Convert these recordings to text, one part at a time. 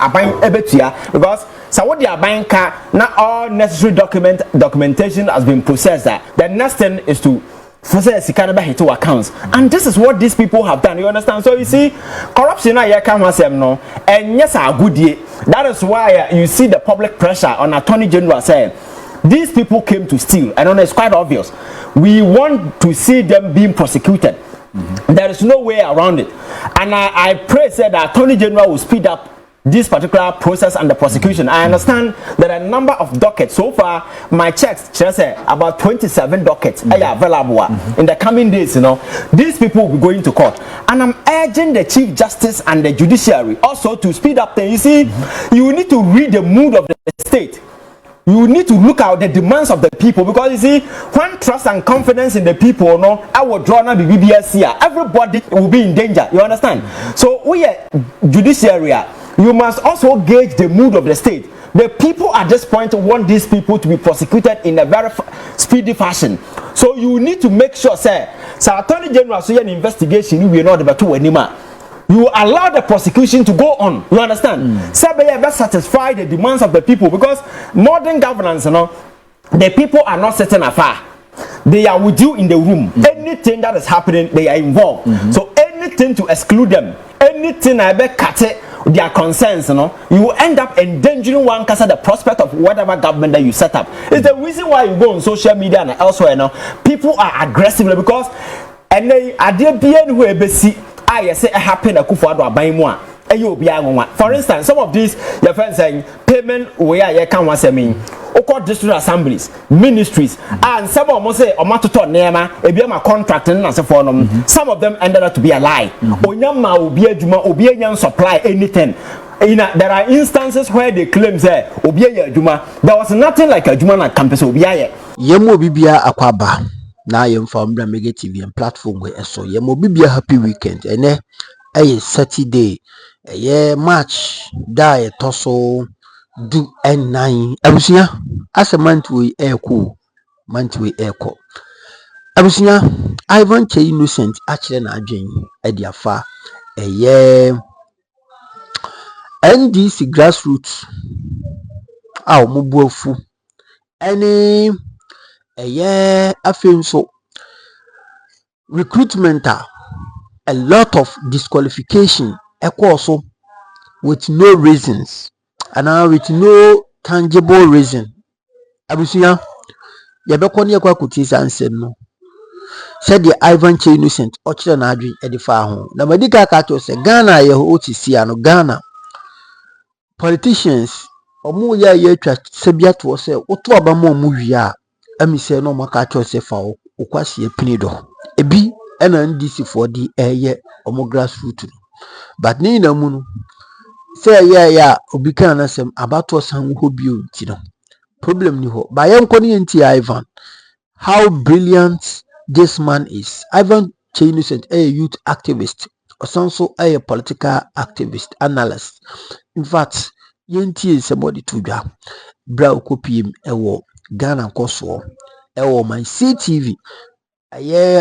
aban ebetua because so what they are buying car not all necessary documentation has been processed. The next thing is to process into accounts, and this is what these people have done. You understand? So you see, corruption no, and yes, a good year. That is why you see the public pressure on Attorney General saying these people came to steal, and it's quite obvious. We want to see them being prosecuted. There is no way around it, and I pray that the Attorney General will speed up this particular process and the prosecution. I understand there are a number of dockets. So far, my checks say about 27 dockets are available. In the coming days, you know, these people will be going to court. And I'm urging the Chief Justice and the judiciary also to speed up things. You see, you need to read the mood of the state. You need to look at the demands of the people, because you see, when trust and confidence in the people, no, I will draw now the BBS here. Everybody will be in danger. You understand? So we are judiciary. You must also gauge the mood of the state. The people at this point want these people to be prosecuted in a very speedy fashion. So you need to make sure, sir, Attorney General, so an investigation, you will not be too anymore. You allow the prosecution to go on. You understand? So best satisfy the demands of the people, because modern governance, you know, the people are not sitting afar. They are with you in the room. Anything that is happening, they are involved. So anything to exclude them, anything I bet cut it, their concerns, you know, you will end up endangering one because of the prospect of whatever government that you set up. It's the reason why you go on social media and elsewhere, you know, people are aggressive because and they are there being who ever see I say happen a kufuado abai mo a eyo obi anwa. For instance, some of these your friends saying payment where you can want mean oko district assemblies, ministries, and some of them say omatoto nema ebi ma contract na se for no. Some of them ended up to be a lie. Onyama obi adwuma obi enyan supply anything. There are instances where they claim say obi adwuma, there was nothing like adwuma na campus obi aye. Yemo bibia akwaba na yemfa mbra mega TV and platform we so yemo bibia happy weekend ene Saturday March die toso do N9 abusia as a month we echo abusia Ivan Kyei Innocent actually na adwen ediafa NDC grassroots mubuafu any so recruitment a lot of disqualification also with no reasons and now with no tangible reason. Abusia yabeko ne yakwa kutisa ansem no said the Ivan Kyei Innocent ochire na adwen edifa ho na madika ka to se Ghana ye ho otisi ano Ghana politicians omo ya atwa sebia to se oto abamo mu wi Ami say no maka cho se fa okwase pinido ebi ena NDC for the omo grassroots but ni na mu no say ya obi kan na sem abato san ho bio nti no problem ni ho ba yenko ni nti Ivan how brilliant this man is. Ivan Kyei Innocent a youth activist also a political activist analyst. In fact yenti somebody to dwa bra okopiem ewo Ghana Koso my CTV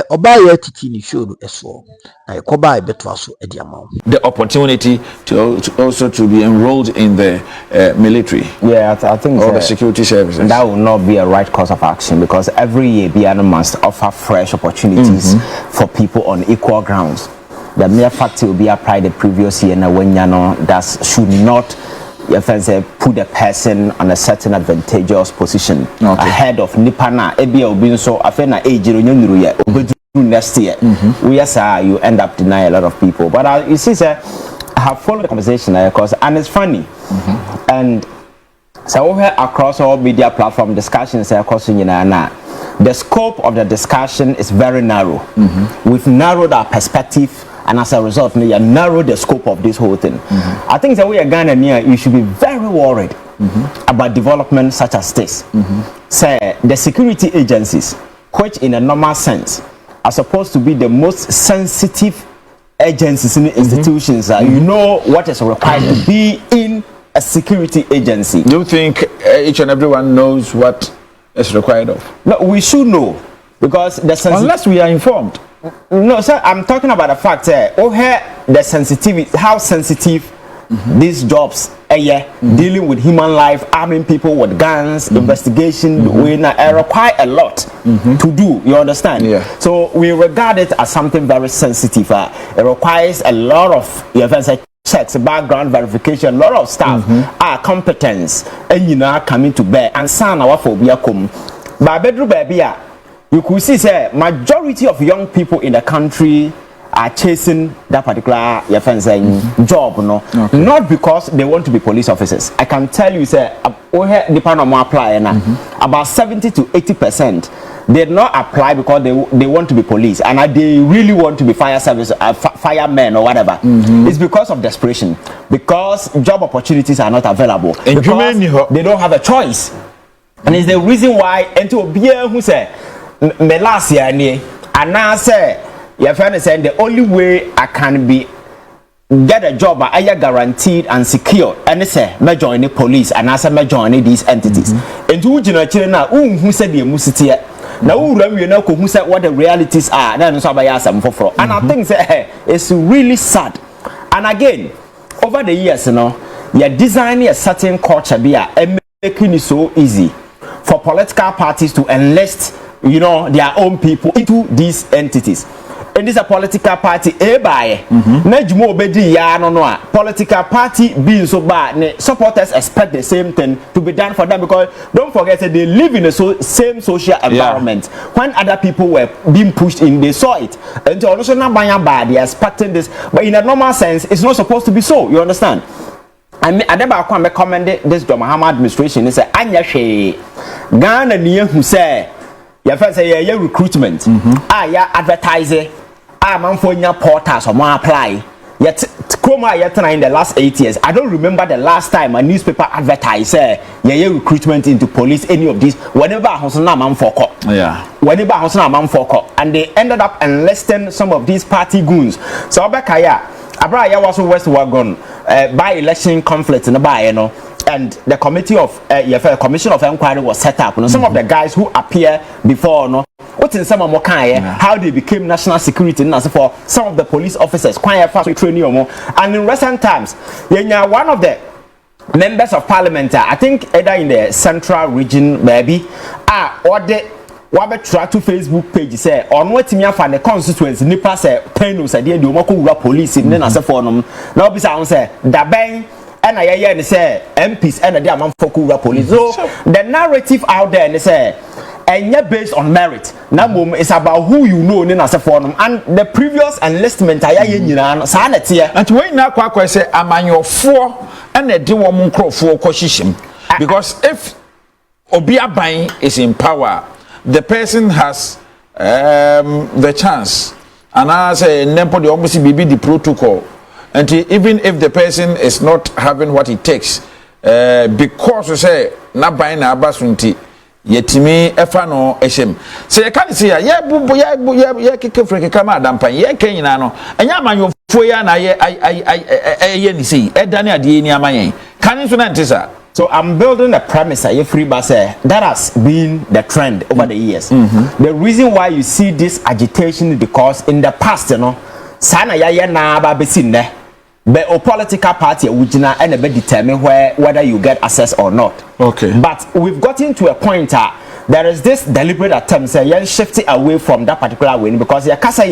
oba titi ni show eso na ekoba beto aso ediama the opportunity to also to be enrolled in the military. Yeah, I think or the security services. That will not be a right course of action, because every year Biano must offer fresh opportunities for people on equal grounds. The mere fact will be applied the previous year na when that should not put a person on a certain advantageous position ahead of Nipana Ebia Obin. So afena age next year. Yes, you end up denying a lot of people. But you see, sir, I have followed the conversation because and it's funny. And so over across all media platform discussions across the scope of the discussion is very narrow. We've narrowed our perspective, and as a result, we have narrowed the scope of this whole thing. I think that we are Ghanaian, you should be very worried about development such as this. Say the security agencies, which in a normal sense are supposed to be the most sensitive agencies in the institutions. You know what is required to be in a security agency. Do you think each and everyone knows what is required of? No, we should know, because the unless we are informed. No, sir, I'm talking about the fact the sensitivity, how sensitive these jobs dealing with human life, arming people with guns, investigation, we require a lot to do, you understand? So we regard it as something very sensitive. It requires a lot of checks, background verification, a lot of stuff, competence, and coming to bear, and son our phobia come. But bedroom baby, you could see say majority of young people in the country are chasing that particular job, not because they want to be police officers. I can tell you, say, about 70 to 80% did not apply because they want to be police, and they really want to be fire service, firemen or whatever. It's because of desperation, because job opportunities are not available, and because they don't have a choice, and it's the reason why. And to be who say, me last year, and now say. Your friend is saying the only way I can get a job I guaranteed and secure and say me join the police and I say me join these entities. And who na who said the musity now who know who said what the realities are then so by some for and I think say it's really sad. And again over the years you're designing a certain culture and making it so easy for political parties to enlist their own people into these entities. And this is a political party political party being so bad, supporters expect the same thing to be done for them, because don't forget that they live in the same social environment. When other people were being pushed in, they saw it, and also not bad, they are expecting this, but in a normal sense it's not supposed to be so, you understand? And I never commended this Mahama administration. They say Anya She Ghana near who say your friend say yeah recruitment, advertising, man for your portals or more apply. Yet Kroma in the last 8 years, I don't remember the last time a newspaper advertised recruitment into police, any of these, whenever Hosana man for whenever Hosana man for, and they ended up enlisting some of these party goons. So Abakaya Abraya was West Wagon by election conflict in the by and the committee of commission of inquiry was set up. Some of the guys who appear before what in some of how they became national security and for some of the police officers quite fast training and in recent times one of the members of parliament, I think either in the central region maybe or the try to Facebook page say on what me find the constituency nipa say pen say dey do police in na say for no now be say da ben and I hear say MPs and the amount for police. So the narrative out there they say and yet based on merit. Now it's about who you know in as a forum and the previous enlistment I hear sanity here. And when now kwa say am your four and the woman crow for koshishim, because if Obia Bain is in power, the person has the chance, and I say nempo the obviously be the protocol, and even if the person is not having what it takes, because we say na buying na abasunti yetimi efano eshem. So you can see ya bubu ya kike freke kama dampan ye kenyina no enya manyo foya na ye ni sei edane ade ni amayen kan so na ntisa. So I'm building a premise that has been the trend over the years. The reason why you see this agitation is because in the past, sana ya na ba besin ne, but a political party ujina and be determine whether you get access or not. Okay. But we've gotten to a point there is this deliberate attempt say shifting away from that particular way because ya kasa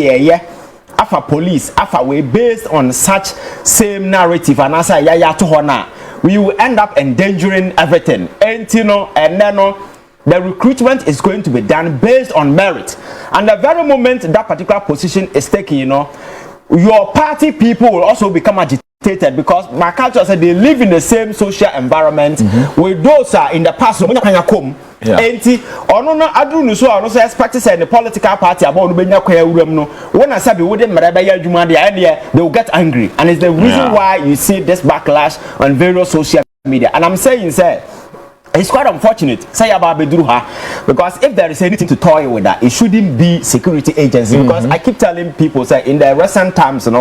afa police afa way based on such same narrative and asa ya to hona. We will end up endangering everything. And the recruitment is going to be done based on merit. And the very moment that particular position is taken, your party people will also become agitated because my culture said they live in the same social environment with those in the past. I so expect to say the political party about when I said we wouldn't they will get angry, and it's the reason why you see this backlash on various social media. And I'm saying it's quite unfortunate say about Bedruha, because if there is anything to toy with that, it shouldn't be security agencies. Because I keep telling people say in the recent times for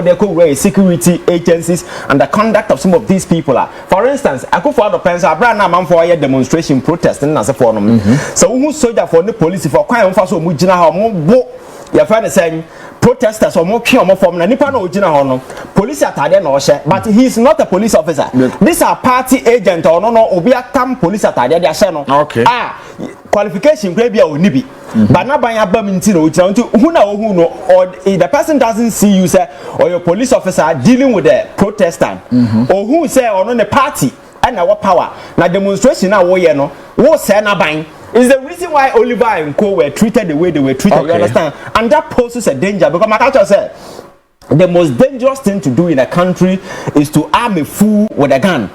the security agencies and the conduct of some of these people for instance I could for the pens brand for a demonstration protesting as a forum so who soldier for the police for quite so mujina your friend is saying protesters or more form na nipa na ojina ho no police atade na ohye but he is not a police officer. These are party agent or no obi atam police atade de ahye no. Okay. Qualification kra bia oni bi. But na ban abam nti na ojina nti hu na ohu no or the person doesn't see you say or your police officer dealing with the protester. Or who say or no the party and our power. Na demonstration na wo ye no wo say na ban is the reason why Oliver and Co were treated the way they were treated. Okay. You understand? And that poses a danger because my culture said the most dangerous thing to do in a country is to arm a fool with a gun.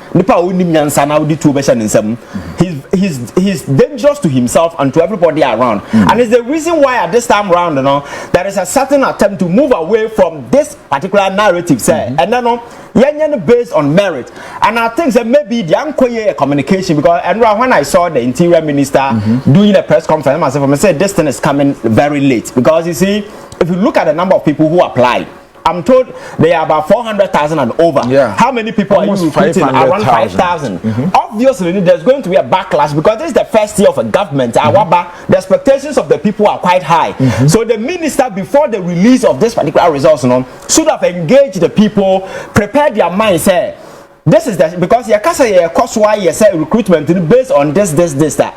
He's dangerous to himself and to everybody around. And it's the reason why at this time around, you know, there is a certain attempt to move away from this particular narrative, say, and then based on merit. And I think that maybe the Ankoye communication because and when I saw the interior minister doing a press conference, myself, I said this thing is coming very late because you see, if you look at the number of people who applied, I'm told they are about 400,000 and over. Yeah. How many people almost are you recruiting? Around 5,000. Obviously, there's going to be a backlash because this is the first year of a government. The expectations of the people are quite high. So the minister, before the release of this particular results, you know, should have engaged the people, prepared their minds. Say, this is the because your cost why you say recruitment based on this, that.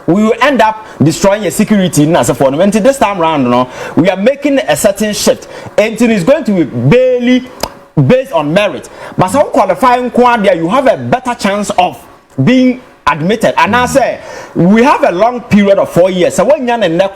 We will end up destroying your security in as a form. Until this time round, you know, we are making a certain shift, and it is going to be barely based on merit. But some qualifying there, you have a better chance of being admitted. And I say we have a long period of 4 years. So when you're in the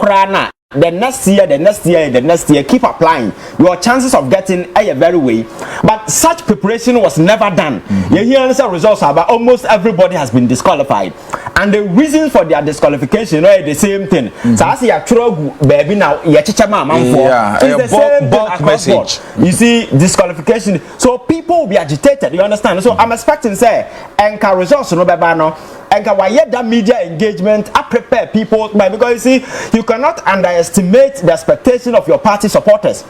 next year, keep applying. Your chances of getting a very way. But such preparation was never done. You hear the results are, but almost everybody has been disqualified. And the reasons for their disqualification are the same thing. So I see a true baby now, it's the same bulk message. You see, disqualification. So people will be agitated, you understand? So I'm expecting say, Enka results no bebano. And why that media engagement I prepare people because you see you cannot underestimate the expectation of your party supporters,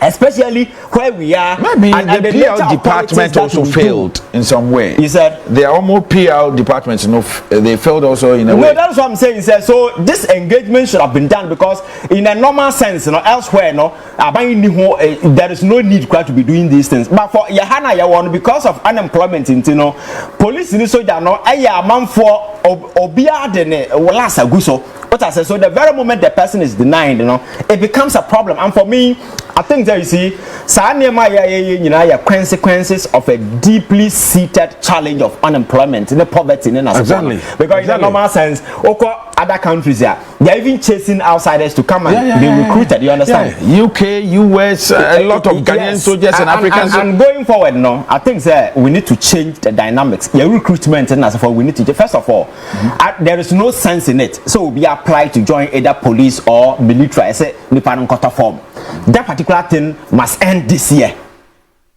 especially where we are. Maybe and the PR department also failed in some way. You said they are almost PR departments, you know, they failed also in a way. No, that's what I'm saying. Sir. So this engagement should have been done because in a normal sense, you know, elsewhere, no, there is no need to be doing these things. But for Yahana Yawan, because of unemployment, you know, police in the soldier no, a man for Obia de Walasa Guso. What I say, so the very moment the person is denied, you know, it becomes a problem. And for me, I think that you see, consequences of a deeply seated challenge of unemployment, in the poverty, exactly. Because in the normal sense, other countries they are even chasing outsiders to come and be recruited. You understand? UK, US, a lot of Ghanaian soldiers and Africans. And going forward, no, I think that we need to change the dynamics. Your recruitment and as for we need to first of all, there is no sense in it. So we apply to join either police or military. I say Nippon quota form. That particular thing must end this year.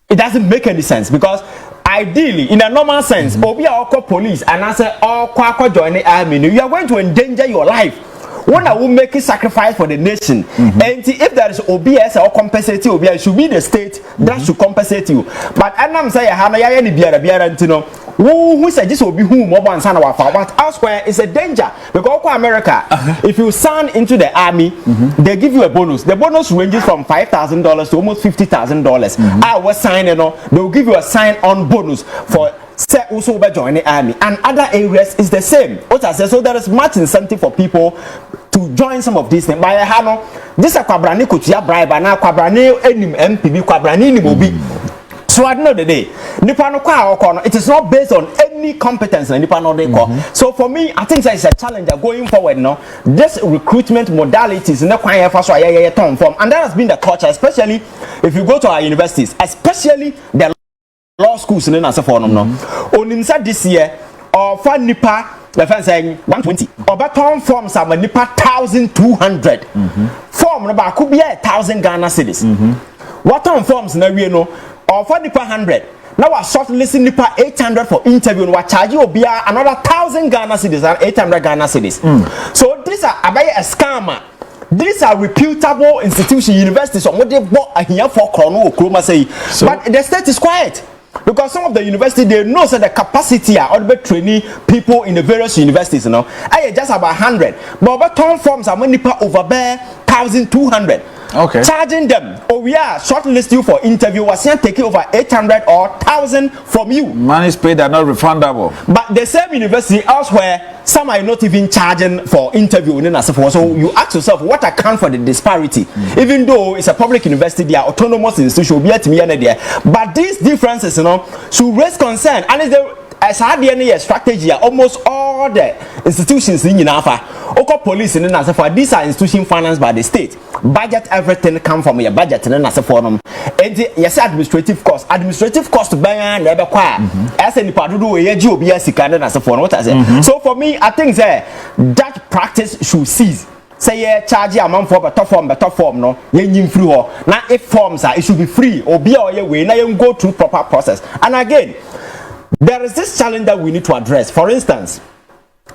It doesn't make any sense because ideally, in a normal sense, Obi Oko police and I say Kwako join the army, you are going to endanger your life. One that will make a sacrifice for the nation. And if there is OBS or compensate you, it should be the state that should compensate you. But I'm saying, who said this will be whom but elsewhere it's a danger because America, if you sign into the army, they give you a bonus. The bonus ranges from $5,000 to almost $50,000. I was signing on, they will give you a sign-on bonus for say also by joining the army, and other areas is the same. So there is much incentive for people to join some of these things. By Hano, this a kwabrani kutia bribe and kwabrani enim MPB kwabrani ni mobi. So at the end of the day, it is not based on any competence. So for me, I think that is a challenge going forward. No, this recruitment modalities in the form, and that has been the culture, especially if you go to our universities, especially the law schools in the form. On said this year, or for Nipa, the fence saying 120, or baton forms are Nipa 1,200. Form about could be 1,000 Ghana cedis. What on forms na we know? Or for Nipa 100. Now I shortlisting Nipa 800 for interview. And we charge you another 1,000 Ghana cedis and 800 Ghana cedis. So these are a scammer. These are reputable institutions, universities. What they bought a here for Chroma say, but the state is quiet. Because some of the universities, they know that the capacity of the training people in the various universities, you know, I just about 100. But over term forms are many over there 1,200. Okay. Charging them. Oh, we are shortlisting you for interview. Was taking over 800 or 1,000 from you. Monies paid are not refundable. But the same university elsewhere, some are not even charging for interview. So you ask yourself, what account for the disparity? Even though it's a public university, they are autonomous institution, but these differences, should raise concern. And it's the as a strategy, almost all the institutions in Yinafa, police in the these are institutions financed by the state. Budget, everything come from your budget and as a forum. And yes, administrative cost by never choir. As any part do a GOBS can as a forum. What I say. So for me, I think that practice should cease. Say yeah, charge a man for better form, no, you free or now if forms are it should be free or be our way, now you go through proper process. And again, there is this challenge that we need to address. For instance,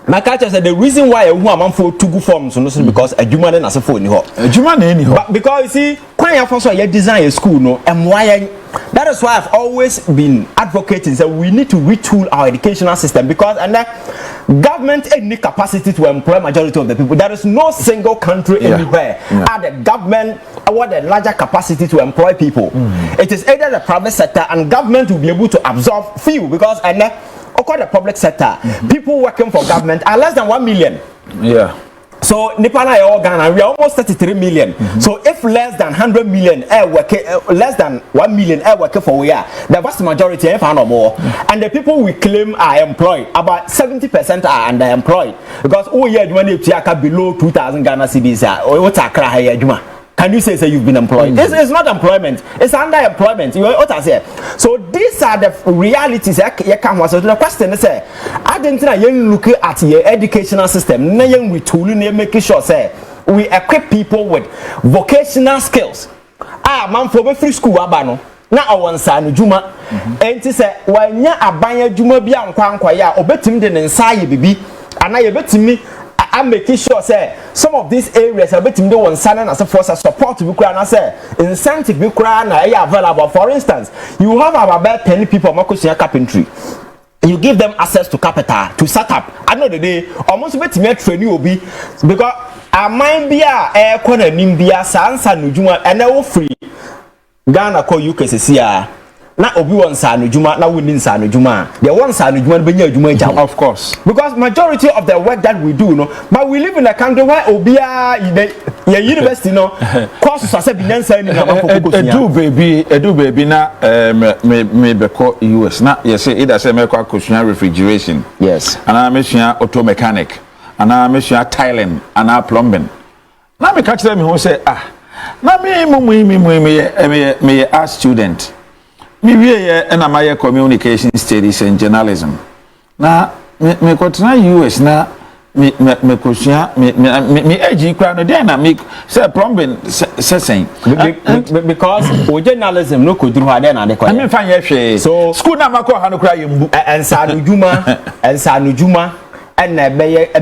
my culture said the reason why a woman for two good forms is because a human and as a phone. But because you see, quite often you design a school, no, and why that is why I've always been advocating that we need to retool our educational system because and government ain't the capacity to employ majority of the people. There is no single country anywhere at the government or the larger capacity to employ people. It is either the private sector and government will be able to absorb few because and the public sector people working for government are less than 1 million. Yeah. So Nipana Ghana, we are almost 33 million. So if less than 100 million less than 1 million working for we are, the vast majority if no more. And the people we claim are employed, about 70% are underemployed. Because oh yeah, when you below 2,000 Ghana cedis, or what's a cry. Can you say you've been employed? It's not employment, it's underemployment. You know what I say? So these are the realities. So the question is, I didn't look at your educational system, we tooling, making sure say we equip people with vocational skills. Man for free school abano. Na awansa no juma. Enti say wanya abanya juma bi ankwa ya obetim de nsa ye bibi ana ye betimi I'm making sure say some of these areas are betting the one sign as a force of support to be say incentive be available. For instance, you have about 10 people making carpentry. You give them access to capital to set up. I know the day almost bet me train you be because I might be a corner nimbia sansa nujuma and they will free Ghana call UKCC. Na obi won sa no juma na woni sa no juma the one sa no juma benya juma jam of course because majority of the work that we do no but we live in a country where obia the university no course so say binansa ni na edu baby na me beko US na yes say either say me kwa question refrigeration yes and I mention auto mechanic and I mention tiling and I plumbing na me catch them who say na me a student me and my communication studies and journalism. Na me continue US na me question me age crown then na me say plumbing saying because journalism no could do there na dey. I mean fine hwe so school na mako ha no kra yembu and sanu juma and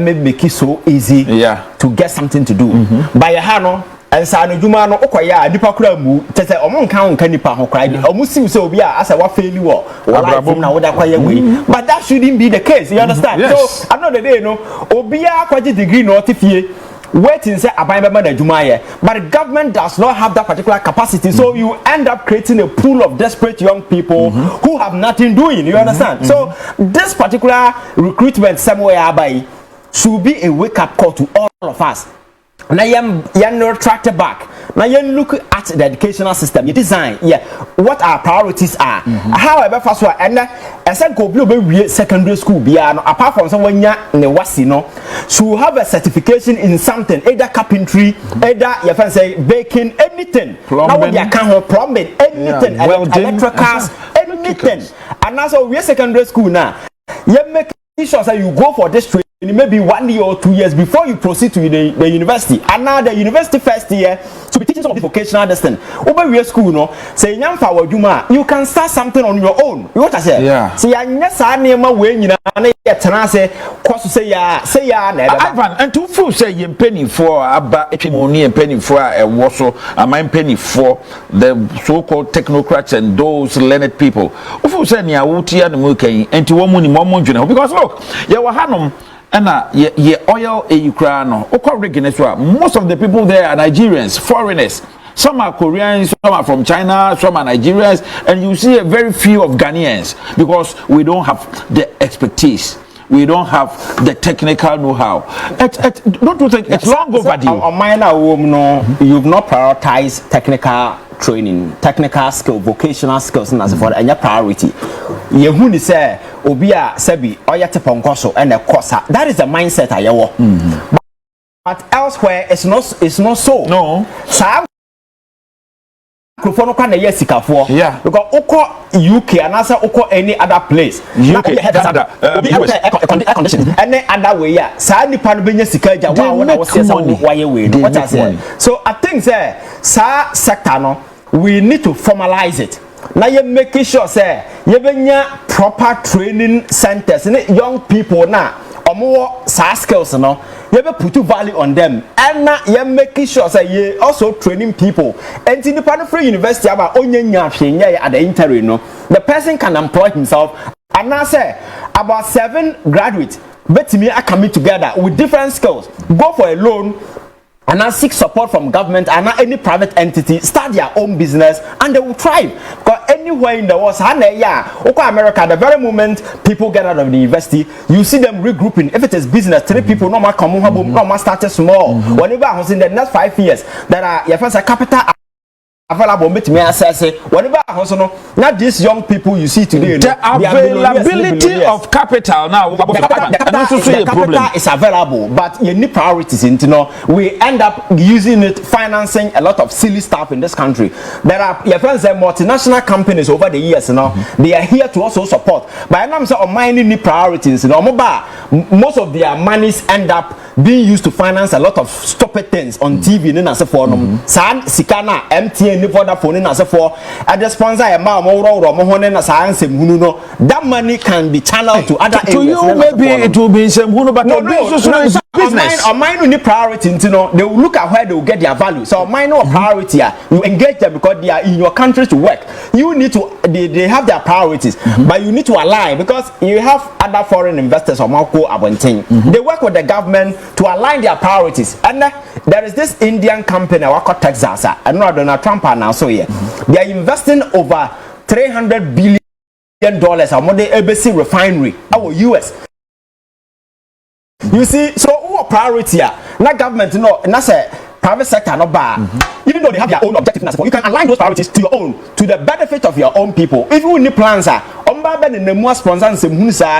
make it so easy to get something to do by your hand and sanu juma no okoya nipa kura mu te say omo nka nipa ho kra omo siw say obi a asa wa fail wo wala na woda kwaye we but that shouldn't be the case, you understand? Yes. So another day no obi a kwaje degree no tifie waiting say aban be na juma here but the government does not have that particular capacity, so you end up creating a pool of desperate young people who have nothing doing, you understand? So this particular recruitment somewhere by should be a wake up call to all of us. Now you track back. Now you look at the educational system, you design, what our priorities are. However, first one, and I said go blue secondary school, apart from someone in the Wasino, should have a certification in something, either carpentry, either you can say baking, anything. Plumbing, now you can plumbing, anything, electricals, anything. And also we secondary school now. You make sure that you go for this training maybe 1 year or 2 years before you proceed to the university. And now the university first year to be teaching some of the vocational distance. Over your school, no, say young for Juma, you can start something on your own. You what I say? Yeah. See, I guess I name my way, you know, and I say, cost say Ivan, and to fool say you penny for about money and penny for a wasso, and my penny for the so-called technocrats and those learned people. Who say near Wuti and Muke and to woman in Momon, because look, you were Hanum. And ye oil a Ukraine, most of the people there are Nigerians, foreigners. Some are Koreans, some are from China, some are Nigerians, and you see a very few of Ghanaians because we don't have the expertise. We don't have the technical know-how. Don't you think it's long overdue? On minor you've not prioritized technical training, technical skill, vocational skills, and as for any priority. You say Obia Sebi or Yataponkoso and a Kosa. That is the mindset I have. But elsewhere it's not so. No. So yeah, because UK and also any other place, UK, any other way, yeah. So I think sector no, we need to formalize it. Now you making sure say you have proper training centers, young people now. Or more skills, you have put value on them, and now you're making sure that you also training people. And in the Pan Free University, about only at the interim, the person can employ himself. And now say about 7 graduates, but me are coming together with different skills. Go for a loan. And now seek support from government and now any private entity, start their own business and they will thrive. Because anywhere in the world, America, the very moment people get out of the university, you see them regrouping. If it is business, 3 people no more come home, no more started small. Whenever I was in the next 5 years, there are your first capital available me access it. Whenever not these young people you see today, the availability of capital now the capital is available, but you need priorities. We end up using it financing a lot of silly stuff in this country. There are your friends multinational companies over the years, they are here to also support. But I'm saying on mining priorities, most of their monies end up being used to finance a lot of stupid things on TV and so forth. Sikana, MTN, Vodafone and so forth. And the sponsor that money can be channeled to other areas. To you, maybe it will be some but no, business. On mine only priority, they will look at where they will get their value. So mine no priority, you engage them because they are in your country to work. You need to, they have their priorities, but you need to align because you have other foreign investors or Marco Abonting. They work with the government to align their priorities. And there is this Indian company, Wako Texas, and Donald Trump now, so yeah, they are investing over $300 billion on the ABC refinery, our US. You see, so what priority are not government, not say private sector, not bad. Even though they have their own objectives, you can align those priorities to your own, to the benefit of your own people. If you need plans, and the more sponsors at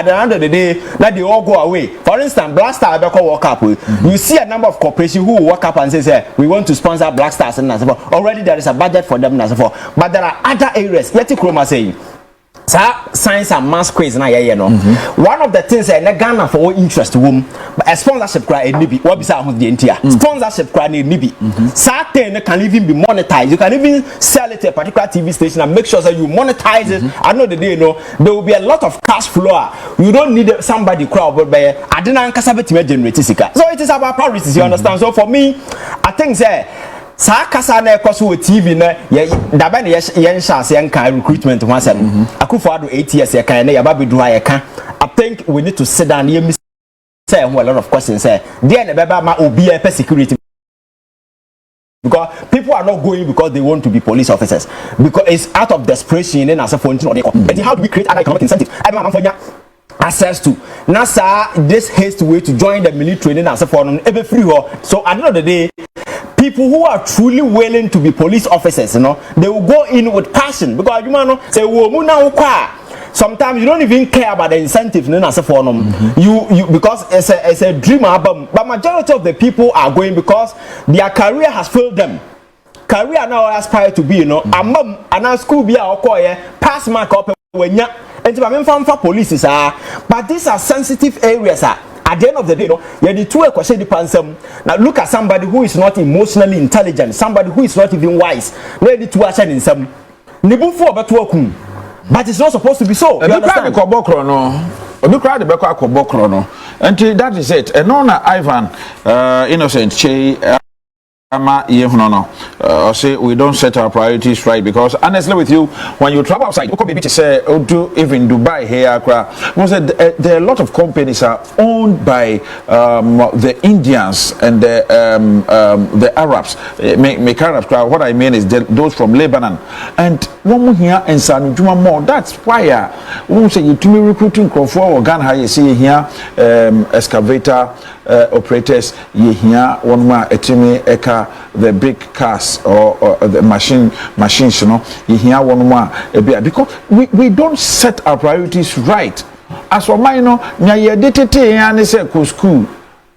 the end of the day, that they all go away. For instance, Black Star walk up with. You see a number of corporations who walk up and say, we want to sponsor Black Stars and so forth. Already there is a budget for them and so forth. But there are other areas. Yeti Kroma saying. Science and mass quiz na one of the things na Ghana for interest wom a sponsorship cry nibi what be say the entire sponsorship cry nibi certain can even be monetized. You can even sell it to a particular TV station and make sure that you monetize it. I know the day there will be a lot of cash flow. You don't need somebody crowd but by I didn't generate sika. So it is about priorities, you understand. So for me I think sa kasa na ekoso with TV na da ba na yen chance yen kan recruitment ho asem Akufo-Addo 8 years yen kan na ya ba bedu ha yen kan. I think we need to sit down here say a lot of questions say there na beba ma obi e security because people are not going because they want to be police officers because it's out of desperation and as a phone and how do we create other economic incentive everyone for access to NASA this hasty way to join the military and as a phone every free so at the end of the day people who are truly willing to be police officers, they will go in with passion because you say sometimes you don't even care about the incentive you because it's a dream album, but majority of the people are going because their career has failed them. Career now aspire to be and school be pass mark up when ya and police but these are sensitive areas. At the end of the day, you two question the now look at somebody who is not emotionally intelligent, somebody who is not even wise. Ready to action in some but it's not supposed to be so. You understand? And that is it. And on Ivan Innocent Kyei ama ye say we don't set our priorities right, because honestly with you, when you travel outside, you could be to say, do even Dubai here, Accra, there are a lot of companies are owned by the Indians and the Arabs. Make Arabs. What I mean is those from Lebanon, and one more here and San Juma more. That's why we say you to me recruiting for or Ghana. You see here excavator operators. You here one more etimi eka the big cars or the machines. You know you here one more because we don't set our priorities right. As for mine, no, nya yedetete and say school.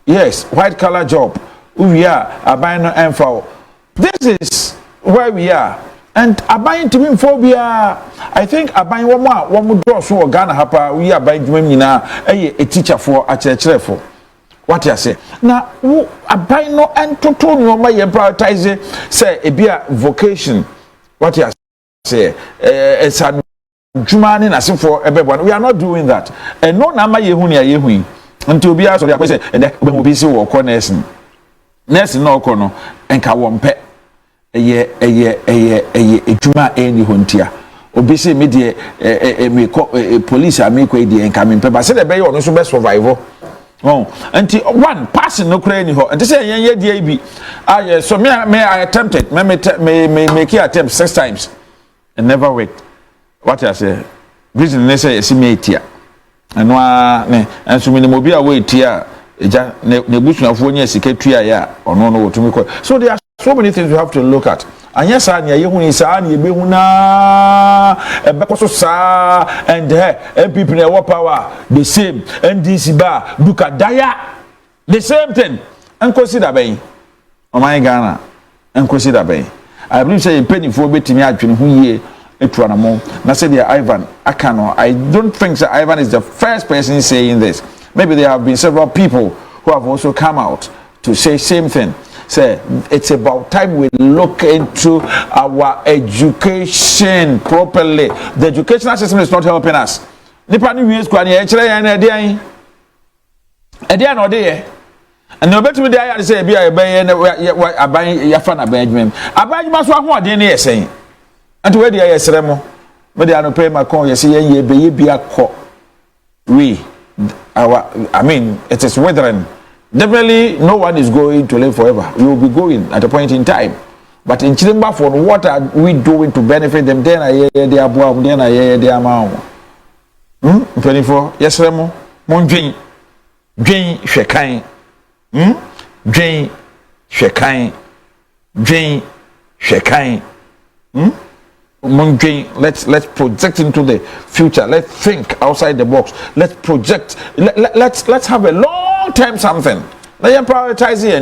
Yes, white collar job. We are buying no. This is where we are. And abayin to me phobia. I think abayin one more draw so Ghana hapa we are buying na a teacher for a church for. What you say? Now abayin no and to no my prioritize say a beer vocation. What you say? It's a Jumani na for everyone. We are not doing that. And no nama yehunia until be asked the question and then we be see work on nursing no kono and ka wompe ejuma eni hontia obi se me de police ameko di enka me peba se de be yo no so be survival anti one person no kra ni ho anti say yen ye bi so me I attempted me make attempt 6 times and never worked. What I say reason ne say me etia eno ne enso me mo bi a we etia eja ne busunafo nya siketua ya ono no wotumi ko. So there are so many things we have to look at. And yes, I hear you say, "I be huna bekoso sa and people in our power the same NDC bar duka daya the same thing and consider bay. Oh my Ghana and consider bay. I believe say penny for betting adwin hu ye etwanamo. Na say the Ivan Akano. I don't think that Ivan is the first person saying this. Maybe there have been several people who have also come out to say same thing. Say it's about time we look into our education properly. The educational system is not helping us. Nipa ni wies kwa ni e kire yan na dey no dey and no betu dey ya say bia e ben aban ya fa na ban adwuma aban adwuma so ahoden ne yesen anti we dey yesere mo me dey no pay my con yesi yen ye be ye bia ko we I mean it is withering. Definitely, no one is going to live forever. We will be going at a point in time. But in Chilimba, for what are we doing to benefit them? Then I hear their boom, then I hear their mouth. 24. Yes, Remo. Mon Jane Shekai. Jane Shekai. Jane Shekai. Let's project into the future. Let's think outside the box. Let's project. Let's have a long-term something. Let prioritize it.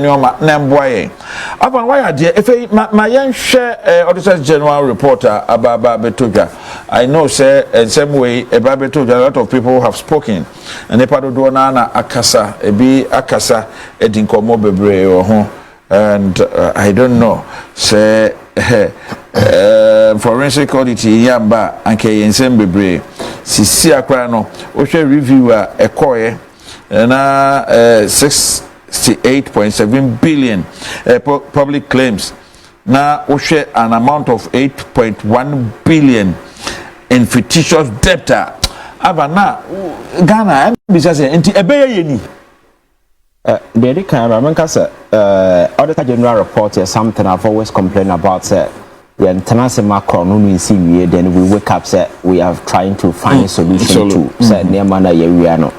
Upon why if my young share Auditor General reporter about Betoja, I know say in some way about Betoja a lot of people have spoken, and the part of Duana Akasa Akasa Edinkomo Bebre or and I don't know say. Forensic audit yamba anke yensem bebre sisi akra no wo hwe reviewer ekoye na 68.7 billion public claims na wo hwe an amount of 8.1 billion in fictitious debtor abana Ghana bisa say enti ebeye yeni the kind of Auditor General report is something I've always complained about. The international macro no we see we then we wake up say we are trying to find a solution to say near manner we are no.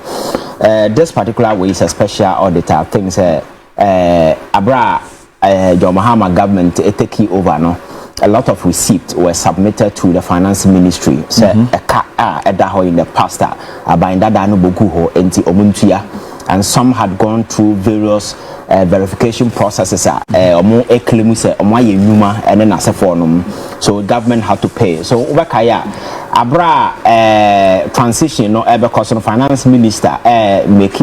This particular way is a special auditor thing say Abra John Mahama government take over no. A lot of receipts were submitted to the finance ministry. Say a car in the past about that no boku ho enti omuntua. And some had gone through various verification processes. So government had to pay. So Abra transition because the finance minister make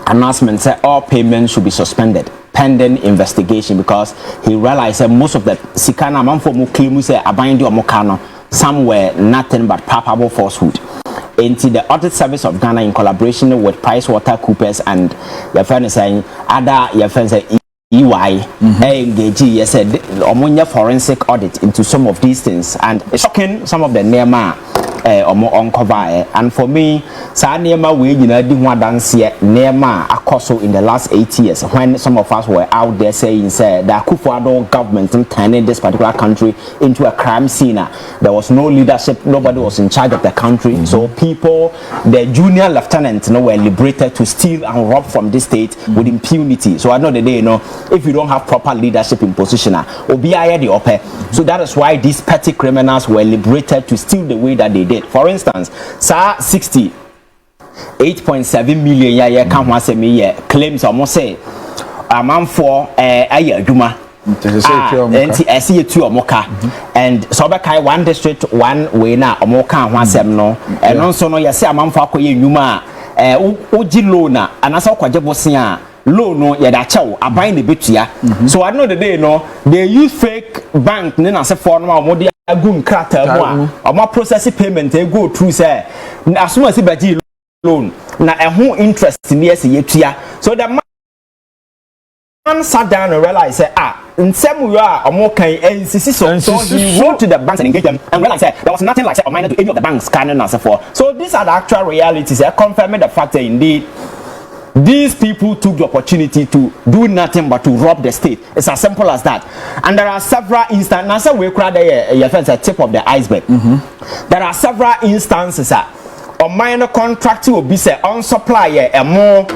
announcement say all payments should be suspended pending investigation because he realized that most of the sikana manfo mu claim say abandi omokano some were nothing but palpable falsehood. Into the Audit Service of Ghana in collaboration with PricewaterhouseCoopers and your friend is saying other your friends say EY engage yes omonya forensic audit into some of these things, and it's shocking some of the nema uncover. And for me, sa nema we nyina di ho adanse nema akoso in the last 8 years when some of us were out there saying say the Akufo-Addo government turning this particular country into a crime scene. There was no leadership, nobody was in charge of the country, so people, the junior lieutenants, were liberated to steal and rob from this state with impunity. So at the end of the day, if you don't have proper leadership in position, so that is why these petty criminals were liberated to steal the way that they did. For instance, 68.7 million claims almost say a man for a Juma. And so by one district, one way now, Omoka, one semno, and also no, you say a man for Yuma, Oji Lona, and as a Quajabosia. Low no yadacho are buying the bitia. So I know the day they use fake bank then as a form of more good crater or more processing payment they go through say as soon as it loan now a whole interest in the year. So the man sat down and realized in some way or more kind so he wrote to the banks and engaged them and realized there was nothing like a minor to any of the banks cannon as a for. So these are the actual realities confirming the fact that indeed these people took the opportunity to do nothing but to rob the state. It's as simple as that. And there are several instances. Now, we cry the tip of the iceberg. There are several instances. A minor contract will be say on supply a more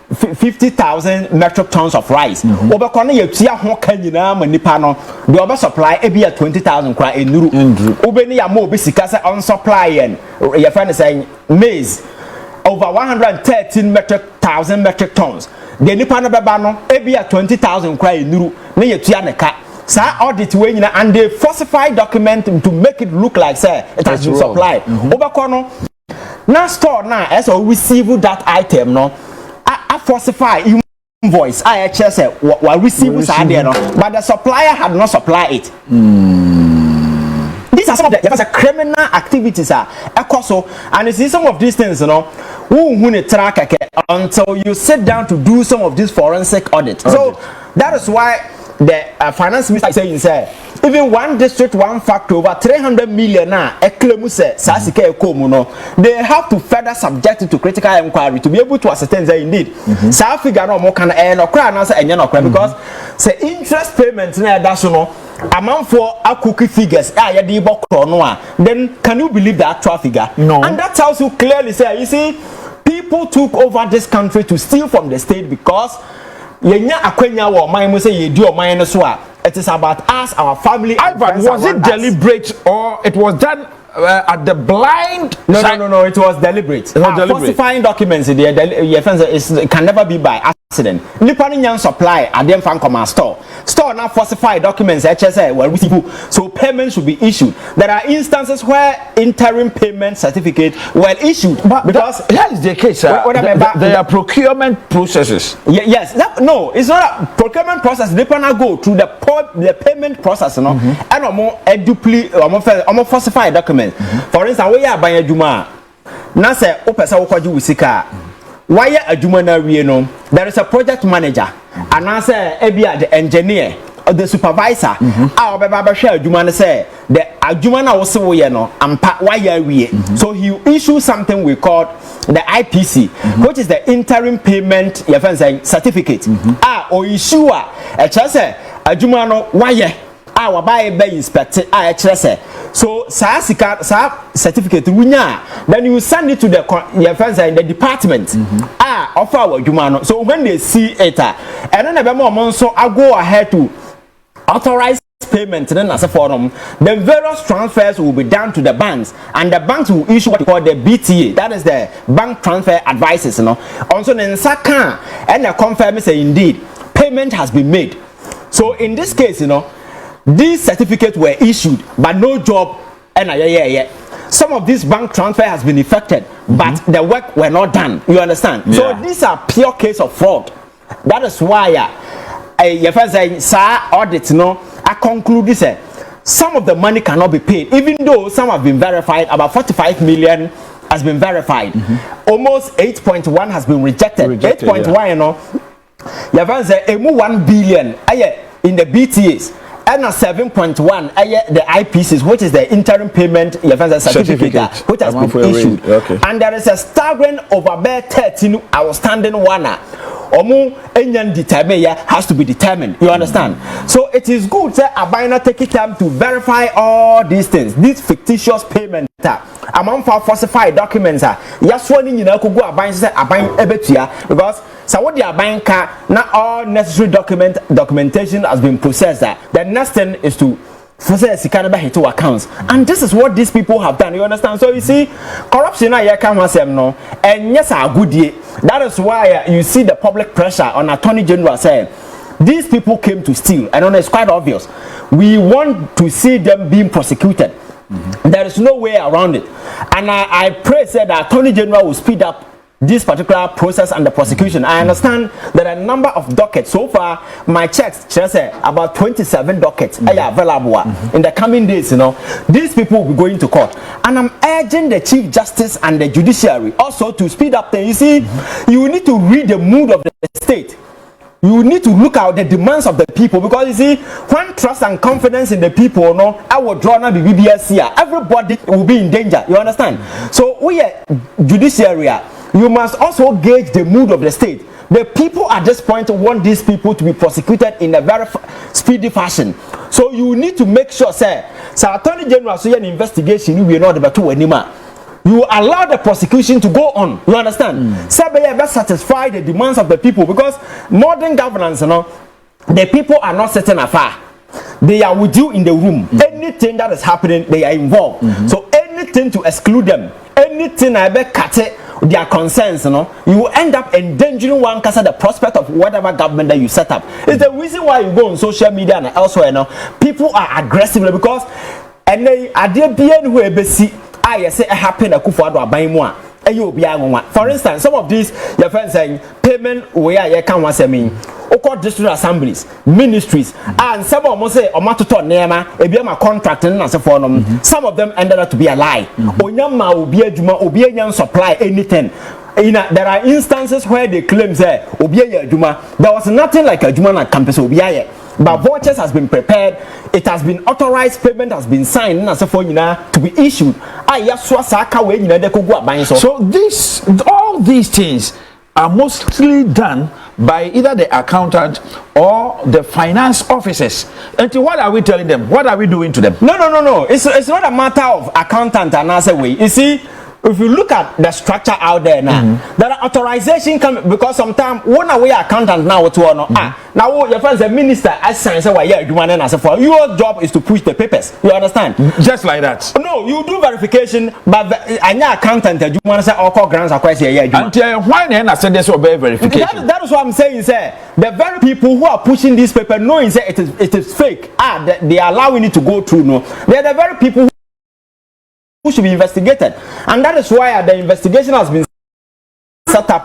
50,000 metric tons of rice. Over corner you see a Hokanina Manipano, the other supply a 20,000 cry in Nuru. Ubeni a more because on supply and your friend is saying maize. Over 113,000 metric tons. The Nipana Babano, maybe 20,000 cry Nuru, near Tianaka. Sa audit way and they falsify document to make it look like say it has been supplied. Over corner now store now as we receive that item no. I falsify invoice. I say what receive but the supplier had not supplied it. These are some of the criminal activities and you see some of these things until you sit down to do some of these forensic audits. So that is why the finance minister is saying even one district, one factory over 300 million they have to further subject it to critical inquiry to be able to ascertain that indeed South figure no more can because say interest payment that's amount for a cookie figures then can you believe the actual figure? No. And that tells you clearly say you see people took over this country to steal from the state because it is about us, our family. Ivan, was it deliberate or it was done at the blind? No, it was deliberate. Falsifying documents it can never be by accident. Nipanian supply at them fan command store now falsify documents so payments should be issued. There are instances where interim payment certificates were issued because that is the case. There are procurement processes. Yes, no, it's not a procurement process. They can go through the payment process, and more falsify documents. For instance, we are buying a Juma. Now say opesa wokwaju wisika. Why a Juma na we no? There is a project manager, and I say the engineer or the supervisor. Our baba share Juma na say the Juma na was so no ampa why we. So he issue something we call the IPC, which is the interim payment certificate. Or issue a say a Juma no why our buy inspected so certificate then you send it to the your friends in the department of our Jumano. So when they see it and then so I go ahead to authorize payment then as a forum, the various transfers will be done to the banks and the banks will issue what we call the BTA, that is the bank transfer advices also then Saka and the confirm say indeed payment has been made. So in this case these certificates were issued, but no job. And some of this bank transfer has been effected, but the work were not done. You understand? Yeah. So these are pure case of fraud. That is why audit I conclude this. Some of the money cannot be paid, even though some have been verified. About 45 million has been verified. Almost 8.1 has been rejected. 8.1, Your friend say emu 1 billion in the BTAs. And a 7.1 the IPCs, which is the interim payment certificate, which has been issued. Okay. And there is a staggering over 13 outstanding one. Omu enyan determine has to be determined. You understand? So it is good that Abina take time to verify all these things. These fictitious payments among for falsified documents yes one in could go Abina say Abina ebetia because so what the Abina not all necessary documentation has been processed. The next thing is to process the accounts, and this is what these people have done. You understand? So you see, corruption I can no, and yes, a good year. That is why you see the public pressure on Attorney General saying these people came to steal, and it's quite obvious. We want to see them being prosecuted. There is no way around it, and I pray that the Attorney General will speed up this particular process and the prosecution. I understand there are a number of dockets. So far, my checks say about 27 dockets are available. In the coming days, these people will be going to court. And I'm urging the Chief Justice and the judiciary also to speed up things. You see, you need to read the mood of the state. You need to look out the demands of the people, because you see, when trust and confidence in the people, I will draw now the BBS here. Everybody will be in danger. You understand? So we are judiciary. You must also gauge the mood of the state. The people at this point want these people to be prosecuted in a very speedy fashion. So you need to make sure, Attorney General, so an investigation, you will not be to anymore. You allow the prosecution to go on. You understand? Let's satisfy the demands of the people, because modern governance, the people are not sitting afar. They are with you in the room. Anything that is happening, they are involved. So anything to exclude them, anything I bet cut it, their concerns, you will end up endangering one because of the prospect of whatever government that you set up. It's the reason why you go on social media and elsewhere people are aggressive, because and they are there being who see I say happen a kufu ado aban mu a for instance, some of these your friends saying payment where you can once district assemblies, ministries, and some of them say omatoto nema ebi ma contract na se for them. Some of them ended up to be a lie. Onyama obi adwuma obi enyan supply anything. There are instances where they claim say obi adwuma, there was nothing like adwuma na campus obi aye. But vouchers has been prepared, it has been authorized, payment has been signed, and so for to be issued. So all these things are mostly done by either the accountant or the finance officers. And what are we telling them? What are we doing to them? No. It's not a matter of accountant and answer way. You see, if you look at the structure out there now, there are authorization coming, because sometimes one away accountant now now your friends the minister as sign say your job is to push the papers. You understand? Just like that. No, you do verification, but anya accountant you want to say all grants are quite until why then I said this obey verification. That is what I'm saying, sir. The very people who are pushing this paper knowing say it is fake, they are allowing it to go through. They are the very people who should be investigated, and that is why the investigation has been set up.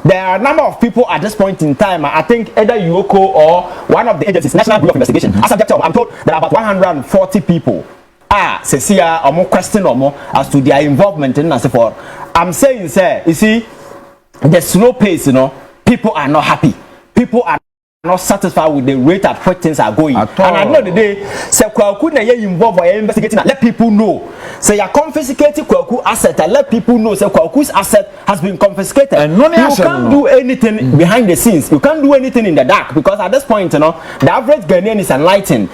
There are a number of people at this point in time. I think either UOCO or one of the agencies, National Bureau of Investigation, as I'm told there are about 140 people. Cecilia, or more question or more as to their involvement in and so forth. I'm saying, sir, you see, the slow pace, people are not happy. People are not satisfied with the rate at which things are going. And at the end of the day, say Kwaku na ye involved or investigating, let people know. Say you confiscating Kwaku asset and let people know say Kwaku's asset has been confiscated. And you can't do anything behind the scenes. You can't do anything in the dark, because at this point, the average Ghanaian is enlightened.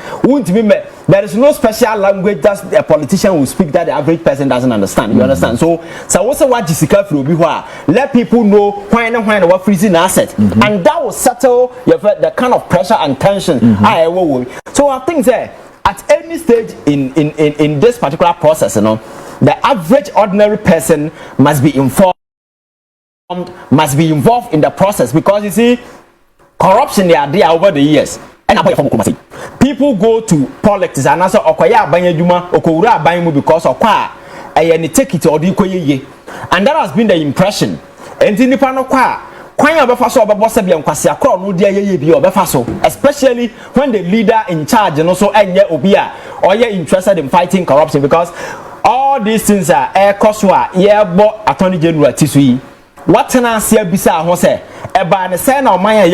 There is no special language that a politician will speak that the average person doesn't understand. You understand? So what's the what Jessica let people know when what freezing asset, and that will settle the kind of pressure and tension So I think that at any stage in this particular process, the average ordinary person must be informed, must be involved in the process, because you see, corruption they are there over the years. And people go to politics and answer okwaya abanyadwuma okowura abanmu because okwa any take it or ye, and that has been the impression. And in the panel kwan obefa so obebo se bia nkwase akro no dia ye bi obefa so, especially when the leader in charge so enye obi a oye interested in fighting corruption, because all these things are air coswa ye bo Attorney General tisui what can I say beside Jose? About the sign of my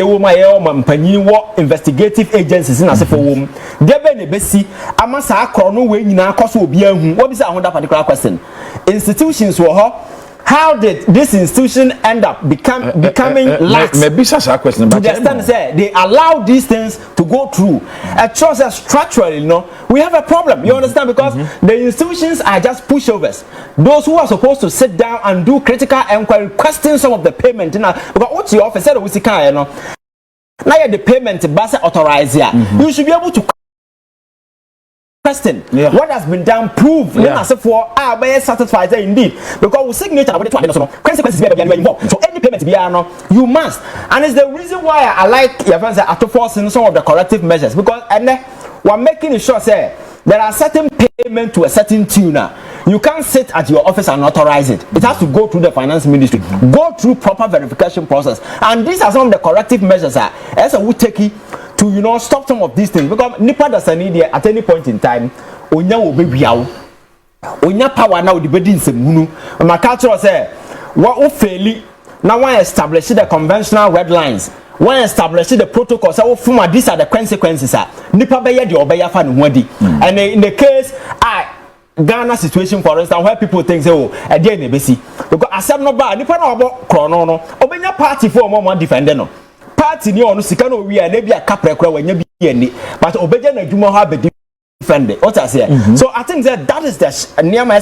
investigative agencies in a for whom there be besi amasa chrono way in our cost will be what is that particular question? Institutions were how did this institution end up becoming lax? Maybe such a question, but they allow these things to go through. It shows that structurally, we have a problem. You understand? Because the institutions are just pushovers. Those who are supposed to sit down and do critical inquiry, question some of the payment. Because what's your office said, now the payment base authorized here. You should be able to question what has been done, prove for very satisfied indeed, because we signature consequences involved. So any payment you must, and it's the reason why I like your friends to force in some of the corrective measures, because we're making sure say there are certain payment to a certain tuner. You can't sit at your office and authorize it. It has to go through the finance ministry, go through proper verification process, and these are some of the corrective measures as a would take it to stop some of these things, because nipa doesn't need at any point in time onya obebiawo onya power now the bedi nsemunu my culture say what o faili now one establish the conventional red lines, one establish the protocols, so from these are the consequences nipa be ye the obeya fa ne ho adi. And in the case Ghana situation, for instance, where people think say, oh, again, nebesi, because asem no ba nipa na obo krono no obenya party for more defender no party ni onu sika no wi na bia kaprekra wanya bi ani, but obeja na dwuma ha be defend what I say. So I think that is the near my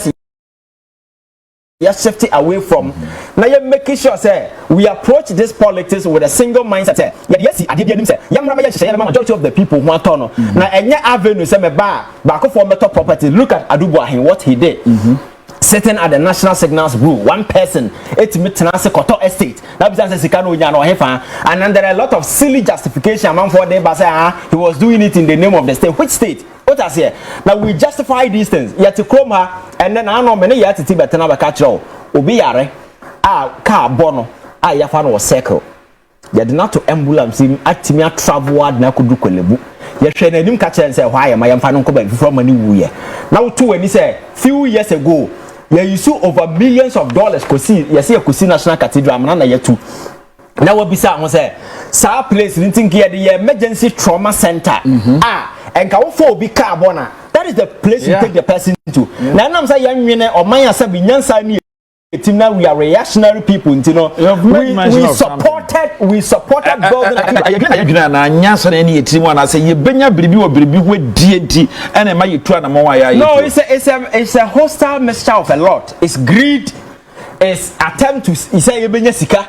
shifting away from now. You're making sure say we approach this politics with a single mindset. Yes, I did hear him say majority of the people who want to know now any avenue say me back for metal property. Look at Adubuahin, what he did. Sitting at the national signals rule, one person, it's Mitanase Koto estate. That means Sikano Yano Hefa, and then there are a lot of silly justification among for them, but he was doing it in the name of the state. Which state? What I say? Now we justify these things. Yet to Chroma, and then I know many yet to Tibet and Abacatro, Ubiare, car bono, Yafan was circle. Yet not to ambulance him at Timia travel ward Nakudukwelebu. Yet Shannon catcher and say, why am I Fanoko from a new year? Now, too, when he said, few years ago, you see over millions of dollars could see National Cathedral, and yet too. Now, what beside was a Sa place in the emergency trauma center. And Kaufo be carbona. That is the place you take the person to. Now, I'm saying, young men or my Sabinian now we are reactionary people, we supported building. No, it's a hostile mixture of a lot. It's greed. Is attempt to say sika.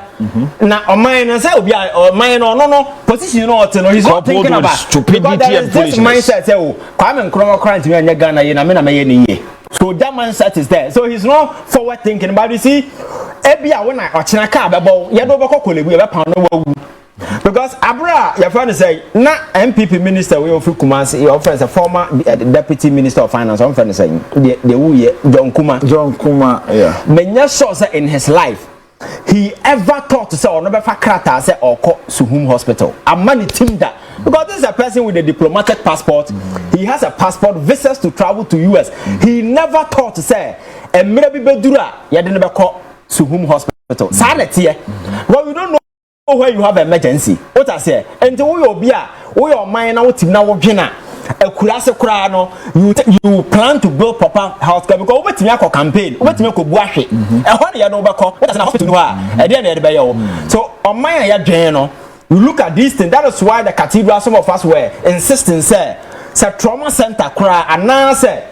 Now mine say or mine no position he's not thinking about stupidity and this mindset say Kwame Nkrumah crime to me Ghana ye na me na me ye. So that mindset is there. So he's not forward thinking. But you see, ebia when I ochina ka bebo ye do beko kolebu ye be pan no wawu. Because Abra, your friend say, na MPP minister we of Kumasi, your friend is a former deputy minister of finance. One friend is saying, the John Kuma, yeah. Many shows in his life, he ever thought to say, or never fakrata say, or call Suhum Hospital. A money team that. Because this is a person with a diplomatic passport, he has a passport, visas to travel to US. He never thought to say, and maybe Bedura, you never call Suhum Hospital. Silent here. Well, we don't know where you have emergency. What I say, and to we be your mind now team now winner. You plan to build proper healthcare because what you campaign, what you go wash it. And what you know about what does hospital do? And then so on my journal, you look at these things. That is why the cathedral, some of us were insisting say trauma center cry and now say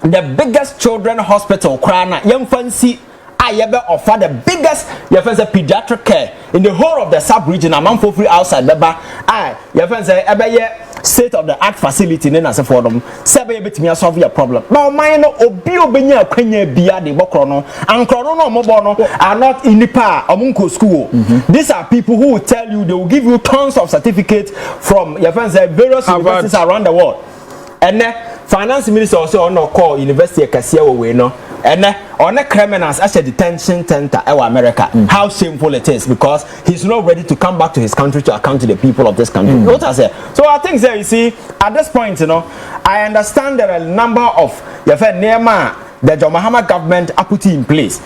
the biggest children hospital cry na young fancy. I ever offer the biggest pediatric care in the whole of the sub-region among for free outside Beba. State of the art facility in as for them. Sebe bit me solve your problem. Now mine obio benya kwenye bia de bokrono and krono no mobono are not in the power amunko school. These are people who will tell you, they will give you tons of certificates from your friends various universities around the world. And finance minister also on no call university Kasia we no. And on the criminals as a detention center in America. How shameful it is because he's not ready to come back to his country to account to the people of this country. What I say. So I think you see at this point, I understand there are a number of the John Mahama government are put in place.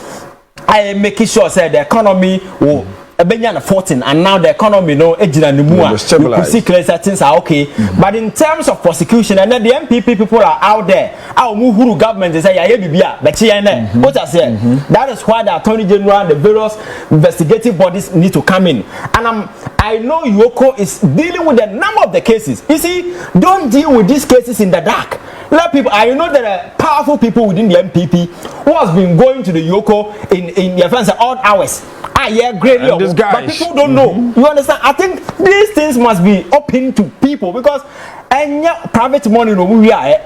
I make sure say the economy will Benyan 14 and now the economy no ejina ni mu a you could see clear things are okay but in terms of prosecution and then the MPP people are out there our muhuru government they say ya bibia be che yen what I say that is why the attorney general the various investigative bodies need to come in and I know Yoko is dealing with a number of the cases. You see, don't deal with these cases in the dark. Let people, I know there are powerful people within the MPP who has been going to the Yoko in your friends odd hours. Yeah, great, but people don't know. You understand? I think these things must be open to people because any private money we are,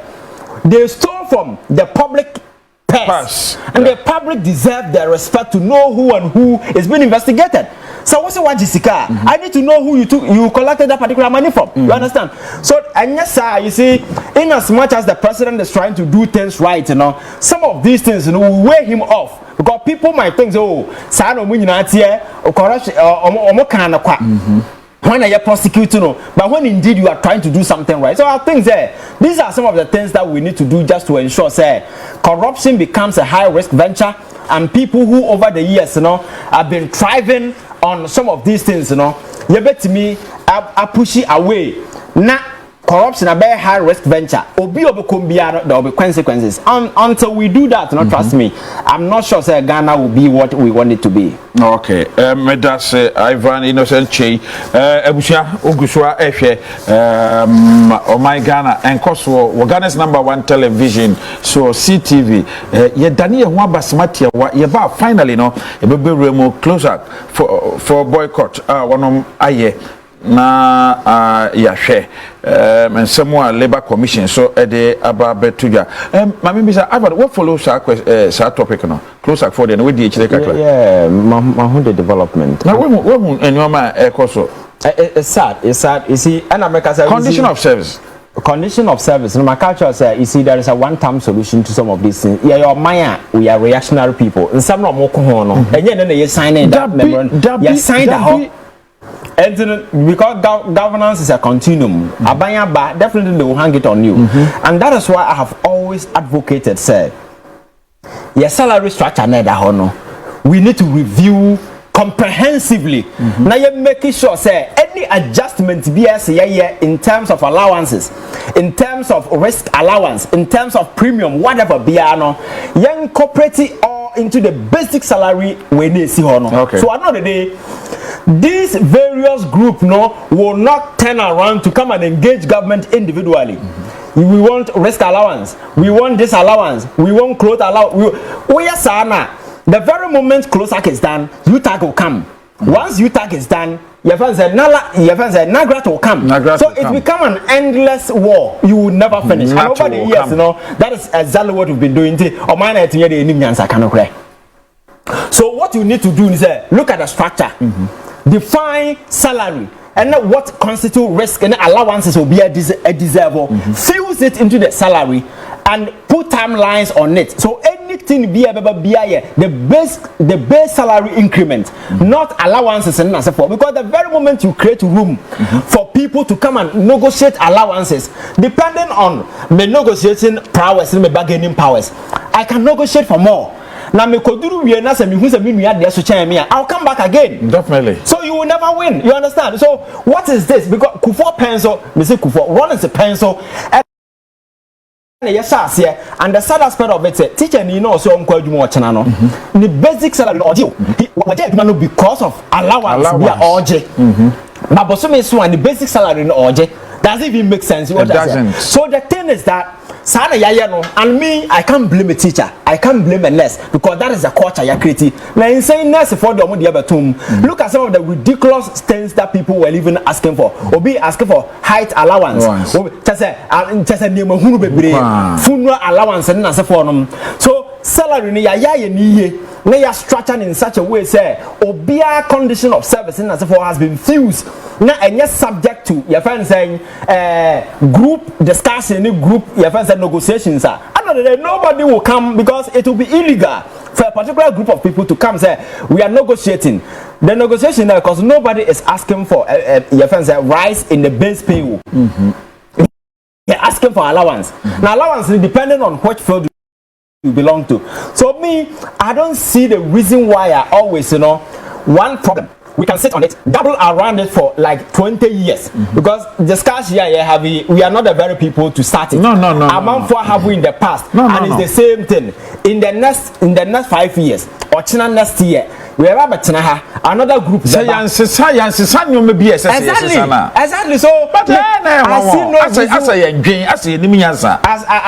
they stole from the public purse, and the public deserve their respect to know who and who is being investigated. So what's what Jessica? I need to know who you collected that particular money from. You understand? So and yes, sir, you see, in as much as the president is trying to do things right, you know, some of these things, you know, will weigh him off because people might think, oh, Sano Muninatia or corruption or kind of when are you prosecuting, but when indeed you are trying to do something right. So I think that these are some of the things that we need to do just to ensure say corruption becomes a high risk venture and people who over the years, you know, have been thriving on some of these things, you know, you bet me I push it away. Now corruption a very high risk venture. There will be consequences. Until we do that, trust me, I'm not sure say Ghana will be what we want it to be. Okay. That's Ivan Innocent Kyei. Ebusia Ogusua Ehwe oh my Ghana and Koso Ghana's #1 television so CTV. Ye Daniel Wabasmati ye ba finally no e be remo closer for boycott one aye na yahwe someone labor commission so de aba betuja mama bisa Ivan what follow sa topic no close up for the we dey chile kakra yeah the development na we enwama ekoso it's sad you see and America say condition of service no my culture say you see there is a one-time solution to some of these things yeah your maya we are reactionary people and some no mo ko ho no enye no you sign that memorandum you sign that and because governance is a continuum, Abanya ba definitely they will hang it on you, and that is why I have always advocated said, your salary structure we need to review comprehensively. Now you're making sure say any adjustment be in terms of allowances, in terms of risk allowance, in terms of premium, whatever be you incorporate it all into the basic salary when they see okay. So another day these various groups will not turn around to come and engage government individually. We want risk allowance, we want this allowance, we want clothes allowance. We are sana. The very moment close act is done, UTAG will come. Once UTAG is done, your friend said Nagrat will come. So it become an endless war. You will never finish. And over the years, that is exactly what we've been doing. So what you need to do is look at the structure, define salary, and what constitute risk and allowances will be a deserve. Fuse it into the salary and put timelines on it. So anything be the base salary increment, not allowances and so forth. Because the very moment you create room for people to come and negotiate allowances, depending on my negotiating prowess and my bargaining powers, I can negotiate for more. Now me koduru we na say me hu say me nua de so chen me I'll come back again. Definitely. So you will never win. You understand? So what is this? Because Kufo pencil, me say Kufo, one is a pencil. Yes, yeah. And the sad aspect of it, teacher ni no so on adwuma ochena no. The basic salary oje. Oje adwuma no because of allowance be oje. But boso me so and the basic salary no oje. Does it even make sense? It doesn't. So the thing is that Sana yaya no, and me, I can't blame a teacher. I can't blame a nurse because that is the culture you're creating. Now, in saying nurse for the other tomb, look at some of the ridiculous things that people were even asking for. Or be asking for height allowance. Just a name of funeral allowance and for them. So salary ni yaya ni they are structured in such a way say obia condition of service and so forth has been fused now and yet subject to your friend saying group discussion group your friend said negotiations are nobody will come because it will be illegal for a particular group of people to come say we are negotiating the negotiation because nobody is asking for your friend said rise in the base pay. They're asking for allowance. Now allowance is depending on which field you belong to. So me, I don't see the reason why I always, one problem. We can sit on it, double around it for like 20 years. Because the scars here, we are not the very people to start it. No. Among four have we in the past. And it's the same thing. In the next 5 years, or China next year, we have another group. Exactly. So, but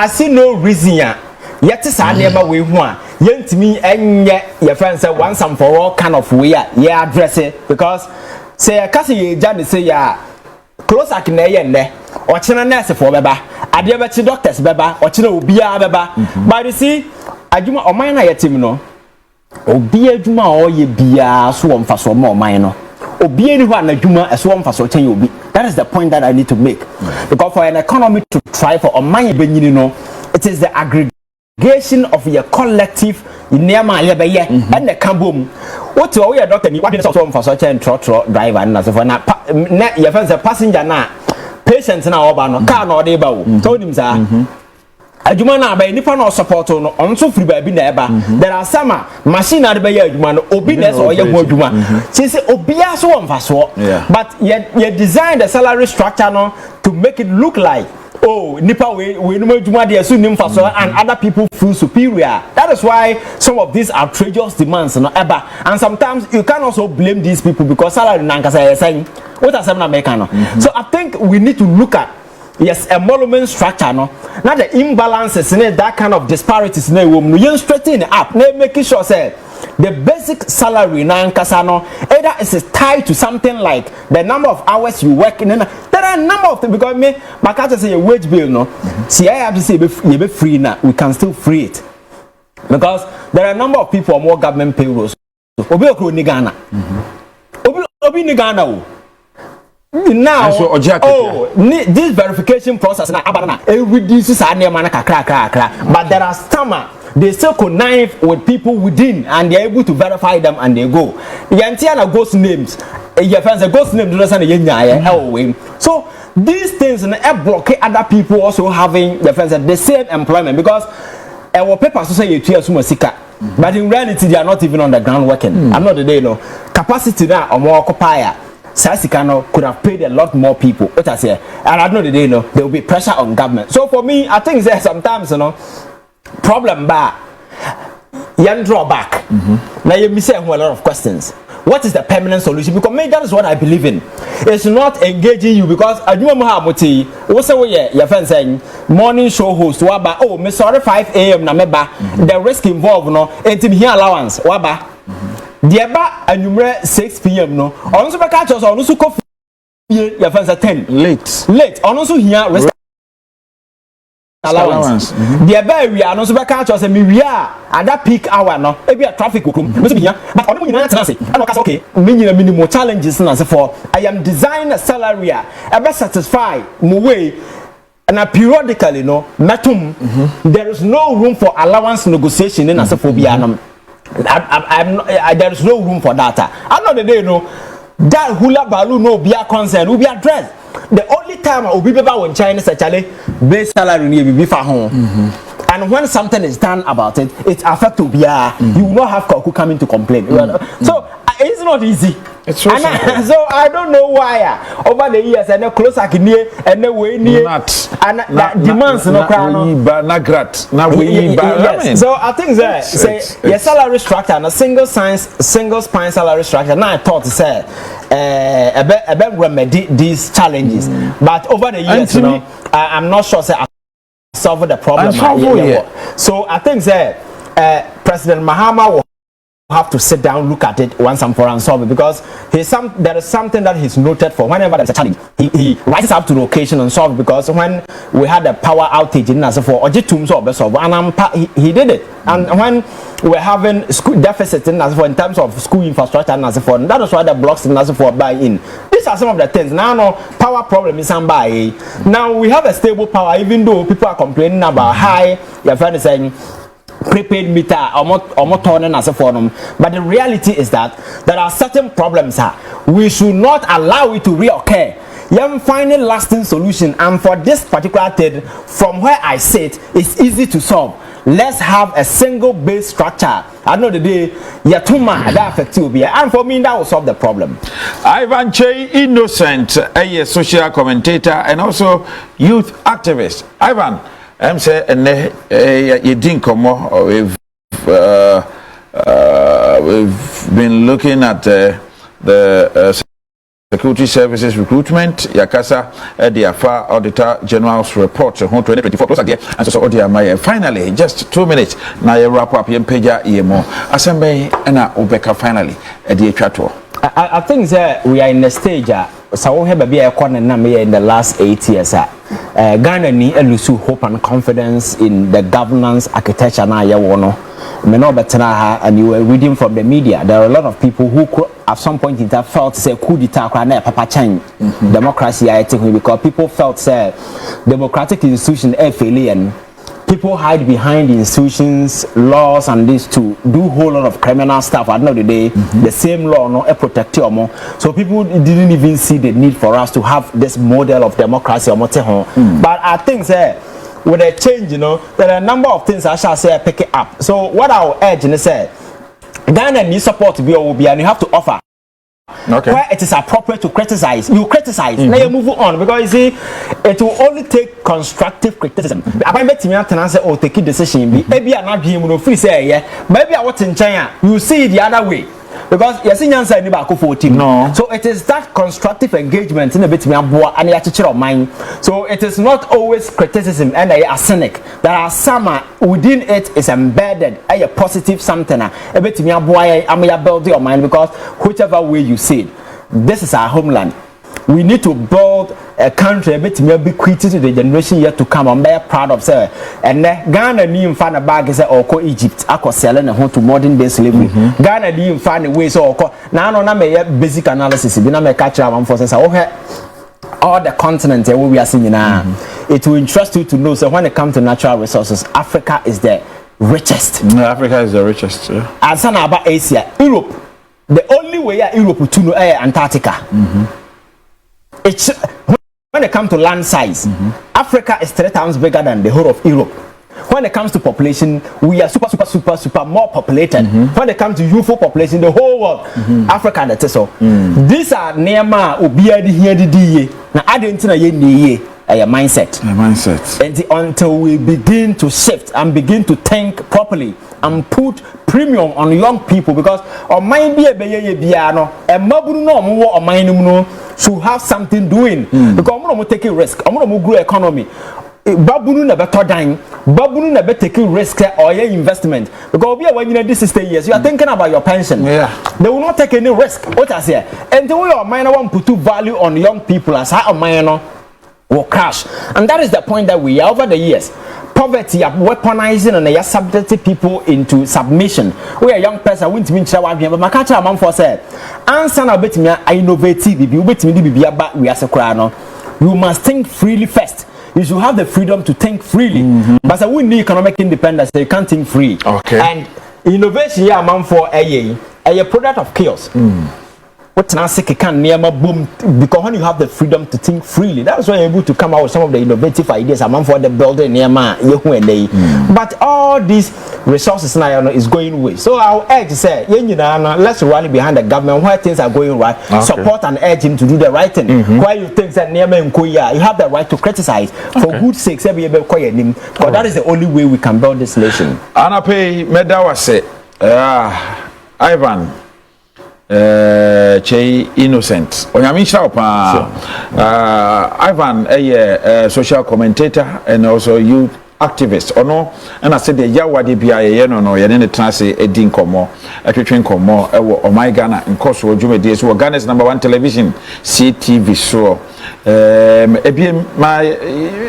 I see no reason. Yet is I never we want. Yet to me and your friends say once and for all kind of way address it because say a cassie Johnny say close I can or China nurse for beba. I dear bet doctors beba or China will be a beba. But you see, I do my minor yet him no. O be a juma or ye be a swam for some more minor. O be anyone a juma a swam for so you be. That is the point that I need to make. Because for an economy to thrive for a money it is the aggregation of your collective near my and the kaboom. What to our doctor? What is also for such a trotro driver and as if your friends a passenger now. Patients now about car or they bow. Told him, sir. Ajumana by nipa no support on so free baby neighbor. There are some machine at by Ajumana, obedience or your Juma. She said, Obia so on for so. But yet design the salary structure no to make it look like. Oh, Nipa we no Juma they assume him for so and other people feel superior. That is why some of these outrageous demands no ever. And sometimes you can also blame these people because salary nankasa is saying what are some Americano. So I think we need to look at yes, emolument structure no. Not the imbalances in it, that kind of disparities in a woman. You straighten it up, making sure say the basic salary nankasa no either is tied to something like the number of hours you work in. There are a number of things because me, my can't say a wage bill no. See, I have to say you be free now. We can still free it because there are a number of people on more government payrolls. Obi okro ni Ghana. Obi ni Ghana. Now, this verification process now, it reduces our name and but there are some they still connive with people within and they're able to verify them and they go. The Antiana ghost names, your friends, a ghost name, so these things block other people also having the friends the same employment because our papers say you tear sika. But in reality, they are not even on the ground working. I'm not the day no capacity now or more occupier. Sasikano could have paid a lot more people. What I say, and I know the day, there will be pressure on government. So for me, I think there's sometimes, problem bar, young drawback. Now you miss a lot of questions. What is the permanent solution? Because me, that is what I believe in. It's not engaging you because I do Mahamuti. Also, your friend saying morning show host. Waba, oh, me sorry 5 a.m. na meba. The risk involved, and here allowance. Waba. Diaba anumere 6 p.m. no. On so catch us on so coffee. Your friends at 10. Late. On so here risk allowance. Diaba we are on so catch us me we are at that peak hour no. E be a traffic okum. Me so here. But on you na say. I know okay. Me minimum challenges na say for I am design a salary e be satisfy my way. And periodically metum there is no room for allowance negotiation in as for bianum. There is no room for that. I'm not the day that hula balloon no be a concern will be addressed. The only time will be about when China is actually base salary be for home. And when something is done about it, it's affect to be you will not have Koku coming to complain. So it's not easy. It's so I don't know why over the years and close I can near and the way near and that demands no crown. So I think that say your salary structure and a single spine salary structure. Now I thought to say about remedy these challenges, but over the years, I'm not sure say I solve the problem. So I think that President Mahama will have to sit down, look at it once and for all and solve it because there is something that he's noted for. Whenever there's a challenge, he rises up to the occasion and solve it because when we had a power outage in Nasafo, he did it. And when we're having school deficits in Nasafo in terms of school infrastructure in Nasafo, and that is why the blocks in Nasafo buy in. These are some of the things. Now, power problem is somebody. Now we have a stable power, even though people are complaining about high. Your friend is saying prepaid meter or more turning as a form, but the reality is that there are certain problems we should not allow it to reoccur. You find a lasting solution, and for this particular thing, from where I sit, it's easy to solve. let's have a single base structure. I know the day Yatuma that affect you, and for me that will solve the problem. Ivan Kyei Innocent, a social commentator and also youth activist. Ivan, I'm saying, you didn't come on. We've been looking at the security services recruitment. Yakasa, the Afar Auditor General's report on 2024. Plus again, and so finally, just 2 minutes. Now you wrap up your page. Assembly and Obeka finally at the Equator. I think that we are in the stage. So we have a corner in the last 8 years. Ghana need a lose hope and confidence in the governance architecture. Now you wanna. And you were reading from the media. There are a lot of people who at some point in time felt say coup d'etat papa change democracy because people felt say democratic institutions are failing. People hide behind institutions, laws, and this to do a whole lot of criminal stuff. At the end of the day, the same law no protect you more. So people didn't even see the need for us to have this model of democracy. But I think with a change, you know, there are a number of things I shall say pick it up. So what I'll urge is say Ghana needs support to be and you have to offer. Okay. Where it is appropriate to criticize, you criticize. Now you move on because you see, it will only take constructive criticism. I bet me and say, oh, take a decision. Maybe I'm not being no free say yeah. Maybe I was in China. You see it the other way. Because you're seeing answer in the 14. No. So it is that constructive engagement in a bit me and the teacher of mine. So it is not always criticism and a cynic. There are some within it is embedded a positive something. A bit me and I'm a build your mind because whichever way you see it, this is our homeland. We need to build a country a bit more bequeathed to the generation yet to come. I'm very proud of sir. And Ghana need find a bag is or Egypt. I could sell and home to modern day slavery. Ghana need find a way so now no basic analysis. Be na me catch up for all the continents where we are seeing now. It will interest you to know so when it comes to natural resources, Africa is the richest. Africa is the richest. Yeah. And some about Asia, Europe. The only way Europe to know Antarctica. It's when it comes to land size, Africa is 3 times bigger than the whole of Europe. When it comes to population, we are super more populated. When it comes to youthful population, the whole world, Africa and the so. These are Nema Obiadi here the now I didn't know ye a mindset. And until we begin to shift and begin to think properly and put premium on young people because on mind be a biano and mabuno more on mine should have something doing because I'm going to take a risk. I'm going to grow economy. Babunu never dying. Babunu never taking risk or your investment because when you this is 10 years, you are thinking about your pension. Yeah, they will not take any risk. What I say, and the way your minor want to put value on young people as how a minor will crash, and that is the point that we are over the years. Poverty are weaponizing and they are subjecting people into submission. We are young person, we need to but my catcher among for said, answer a bit me, I innovate, we are so you must think freely first. You should have the freedom to think freely. But we need economic independence, so you can't think free. Okay. And innovation here among for a product of chaos. What can near boom because when you have the freedom to think freely, that's why you're able to come out with some of the innovative ideas among for the building near but all these resources now is going away. So I'll urge say, let's rally behind the government where things are going right. Okay. Support and urge him to do the right thing. Why you think that near you have the right to criticize for good sake, because that is the only way we can build this nation. Anape Medawase, Ivan Kyei Innocent. Ivan, a social commentator and also youth activist. No, and I said the Yawadi BIA no, you're in the trance a din como, a train como, or my Ghana, and course, Jume days were Ghana's #1 television, CTV. So, my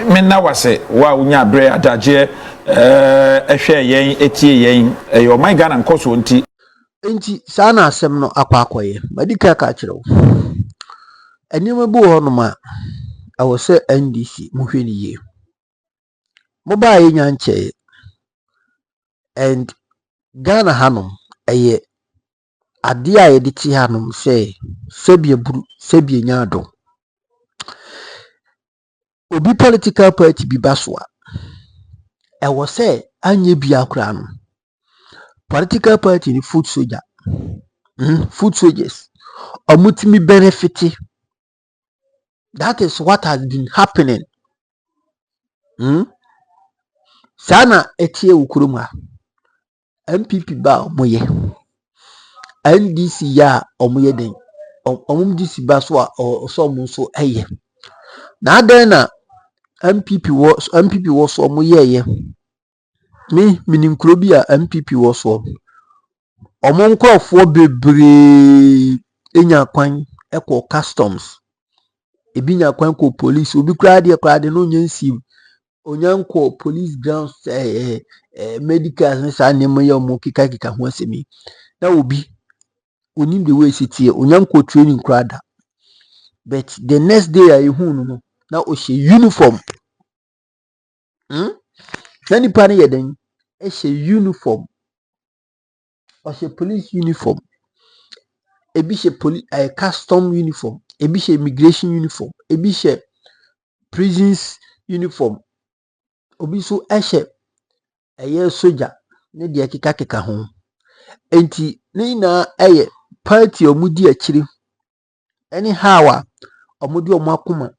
Menawase, wow, bre adaje, a share yen, your my Ghana and course won't. Enti sana asem no akwakoye madika ka kire enema bu ho no ma awo se NDC muhwe ni ye moba ye nyanche and Ghana hanom eye ade a ye de ti hanom se sebie buru sebie nyaado obi political party bi basoa e wo se anye bia kra no political party ni foot soldier foot soldiers omutimi benefit. That is what has been happening. Sana etie ukurum ha MPP ba omoye NDC ya omoye den DC ba so a so mo so eye na adan na MPP wo so omoye ye me minim kuro bi a MPP wo so omo nkrofo bebre enya kwan ekọ customs ebi nya kwan ko police obi kura de no nyansi onyanko police grounds medical ne sa nemo ya omo kika ho asemi na obi onim the way sitie onyanko training krada but the next day I no na o she uniform na nipa ne yeden e she uniform o she police uniform ebi she custom uniform ebi she immigration uniform ebi she prisons uniform obi so ehye eye soldier ne de kika ho enti ne na eye party omudi akiri anyhow a omudi omakoma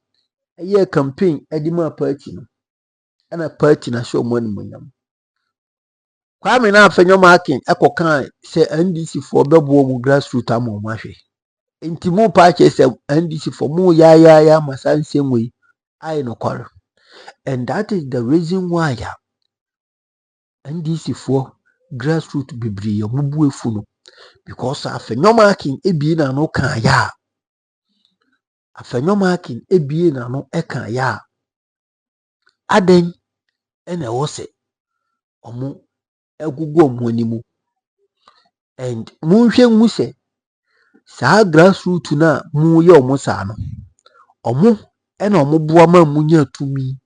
eye campaign edima party no ana party na show money munyam kwame na afenyo marking ekokan se NDC for bebo mu grassroots amomahwe enti mu party se NDC for mu ya masanse nwe ai no kwaro. And that is the reason why NDC for grassroots bibri omubu efu no because afenyo marking ebie na no kan ya afenyo marking ebie na no ekan ya aden ena wo se omu egugu omu animu and munhwe mu se sa grassroots na mu ye omu sa no omu ena omu boa ma munya tumi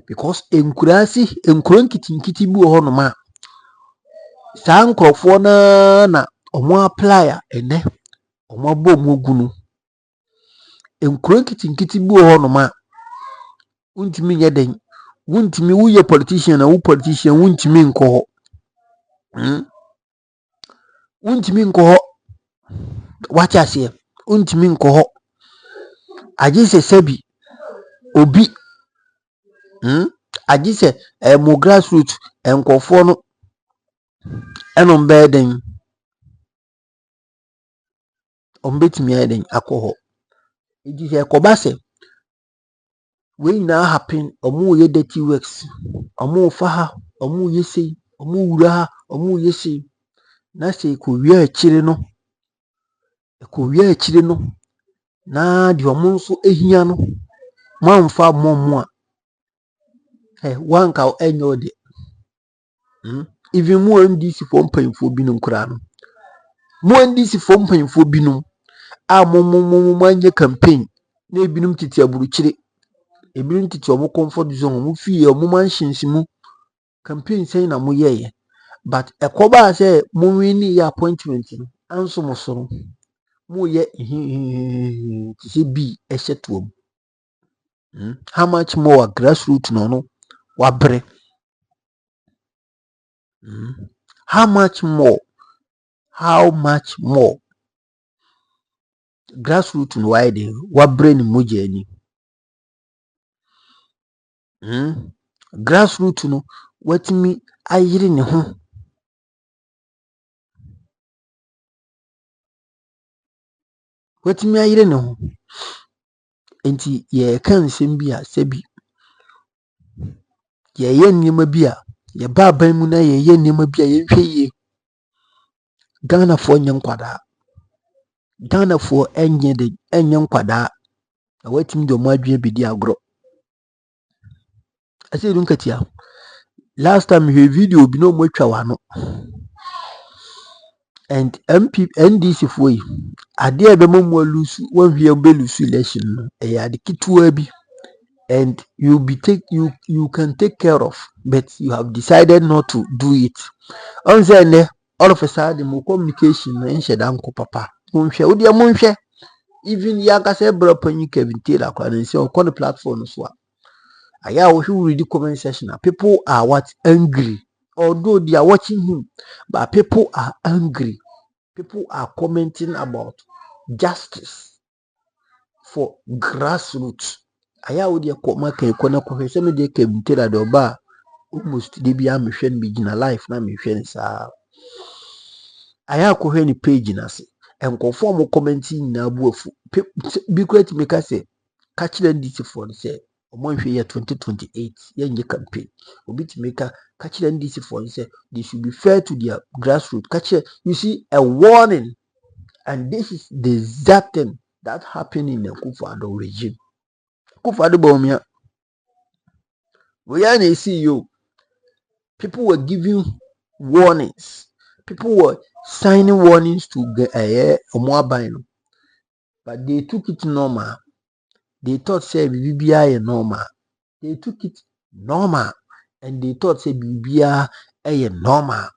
because enkuro nkiti bi ho no ma sa nkrofo na omu apply a ene omu abo mu gunu enkuro nkiti bi ho no ma untimi nyeden wuntimi wuye politician na wu politician wuntimi nko ho wuntimi nko ho wacha se wuntimi nko ho agise sebi obi agise mo grassroots enkofo no enom beden ombetimi eden akoho agise ekobase we na happen omu ye dirty works omu faha omu yesi omu wura ha omu yesi na se ko wi akire no na di omu nso ehia no manfa momo a wanka enyo de even mu NDC for mpanyfo binum kura no mu NDC for mpanyfo binum a manye campaign na ebinum titi aburukyire ebinum titi omu comfort zone omu fie omu manshinsimu campaign say na mu yeye but ekoba say mu wini ya appointment no anso mo so no mu ye tisi bi ehyetom how much more grassroots no wabre how much more grassroots no wide wabre ni moja ni grassroots no watimi ayire ne ho enti ye kan sembi a sebi ye nima bi a ye baban mu na ye nima bi a ye hweye Ghana fo nyankwada Ghana fo enye nkwada na watimi do mo adwe bidi agro ase dun katia last time we video bi no mo atwa wano and NDC fo yi ade e be mo lusu wan hwe be lusu election no e ya de kitua bi and you can take care of but you have decided not to do it on say all of a sudden mo communication na nsheda nko papa monhwe wo de monhwe even yaga say bro panyi Kevin Taylor kwa nse on the platform so aya wo hwe read comment section people are what angry although they are watching him, but people are angry. People are commenting about justice for grassroots. Aya wo de koma kan kona ko hwese me de ka mutera de oba almost de bia me hwe no begina life na me hwe nsa. Aya ko hwe ni page na se. Enkofo mo commenting na abuafu. Bi kwati me ka se ka kire NDC for say omo hwe ye 2028 ye nje campaign. Obi ti me ka kire NDC for say they should be fair to their grassroots. You see a warning, and this is the exact thing that happened in the Akufo-Addo regime. Akufo-Addo Bawumia, we are in CEO. People were giving warnings. People were signing warnings to get Omoabino, but they took it normal. They thought say BBI normal. They took it normal, and they thought say BBI normal.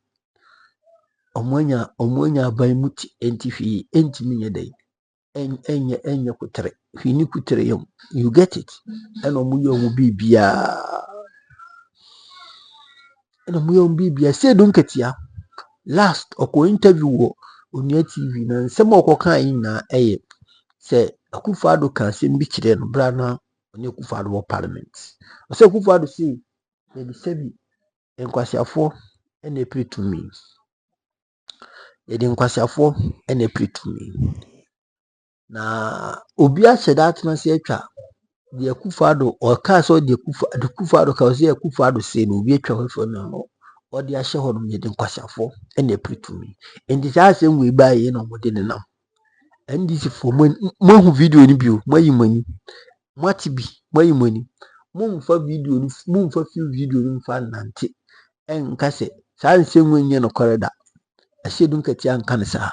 Omonya baimuti entifi entimi yedai. Enye kutere. Fini kutere yom. You get it? And omuyo bibia. And omuyo bibia. Say don't get ya. Last oko interview wo Onia TV na nsema oko kan yi na say Akufo-Addo kan se mbi kire no bra na Onia Akufo-Addo wo parliament. Say Akufo-Addo say they be sebi enkwasiafo na epri to me. Yedi enkwasiafo na epri to me. Na obi a said that na se atwa the Akufo-Addo or ka so the Akufo-Addo ka say Akufo-Addo say no obi atwa ho no or the ashe ho no yedi enkwasiafo na epri to me. And this has same way by no mo de nam. And this for mo video ni bio mo yimani mwati bi mo yimani mo mfa video ni mo mfa few video ni mfa nante enka se sa nsem nye no koreda ashe dun kati anka ne sa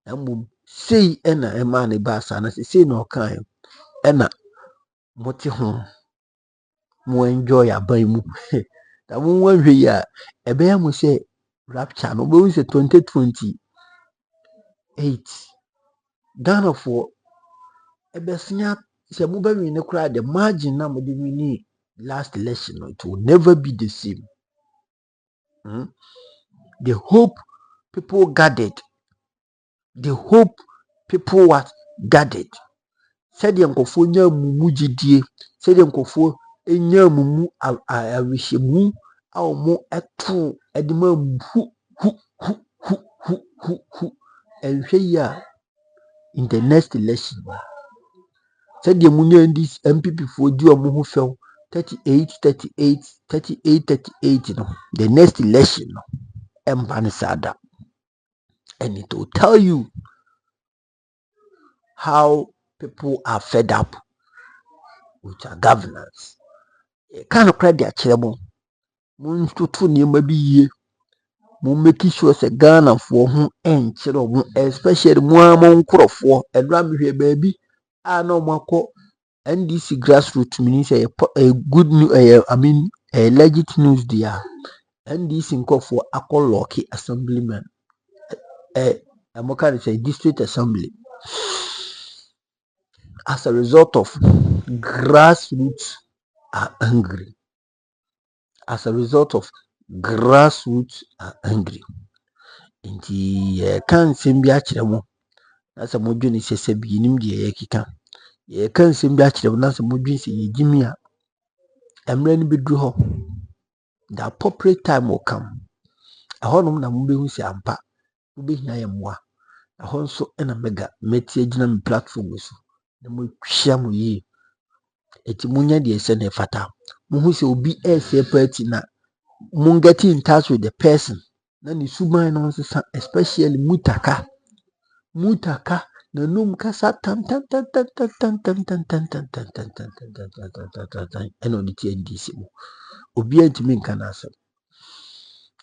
na mo sei ena ema ne ba sa na sei no kan ena moti ho mo enjoy aban mu da mo wanhwe ya ebe ya mo se rapture no be se 2028 Ghana for ebesnya se mo ba wi ne kura the margin na mo de wini last election it will never be the same. The hope people gathered, the hope people was gathered. Said the nkofo nya mumu gidie, said the nkofo enya mumu awihemu a omo eto edema hu enhwe ya in the next election. Said the munya this MPP for di omo ho few 38 no the next election no embanisada, and it will tell you how people are fed up with our governance. Kind of credit achiremo mun tutu niema bi yie mun make sure say Ghana for ho enchire omo, especially mu amon nkrofo edra mehwe baabi a na omako NDC grassroots means a good news, a legit news there. NDC nkofo akoloki assemblyman I'm going to say district assembly as a result of grassroots are angry. As a result of grassroots are angry. Inti kan sembi achire mo na se modwini sese bi nim de yakika. Ye kan sembi achire mo na se modwini se yegimi a emre ni bedru ho. The appropriate time will come. Ahonom na mo behu se ampa. Mo behia ye moa. Ahon so ena mega metie gina me platform so. Na mo hwia mo yi. Eti munya de ese na fata. Mo hu se obi ese party na mo get in touch with the person. Na ni suban no nsa especially mutaka na num kasa tam eno di NDC mo. Obi antimi nka na asem.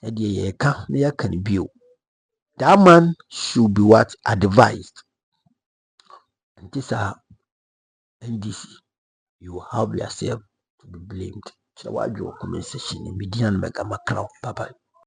E de ye ka na ya kan bio. That man should be what advised. And this are NDC. You have yourself to be blamed. So what your comment section in Median Mega Macro, Papa.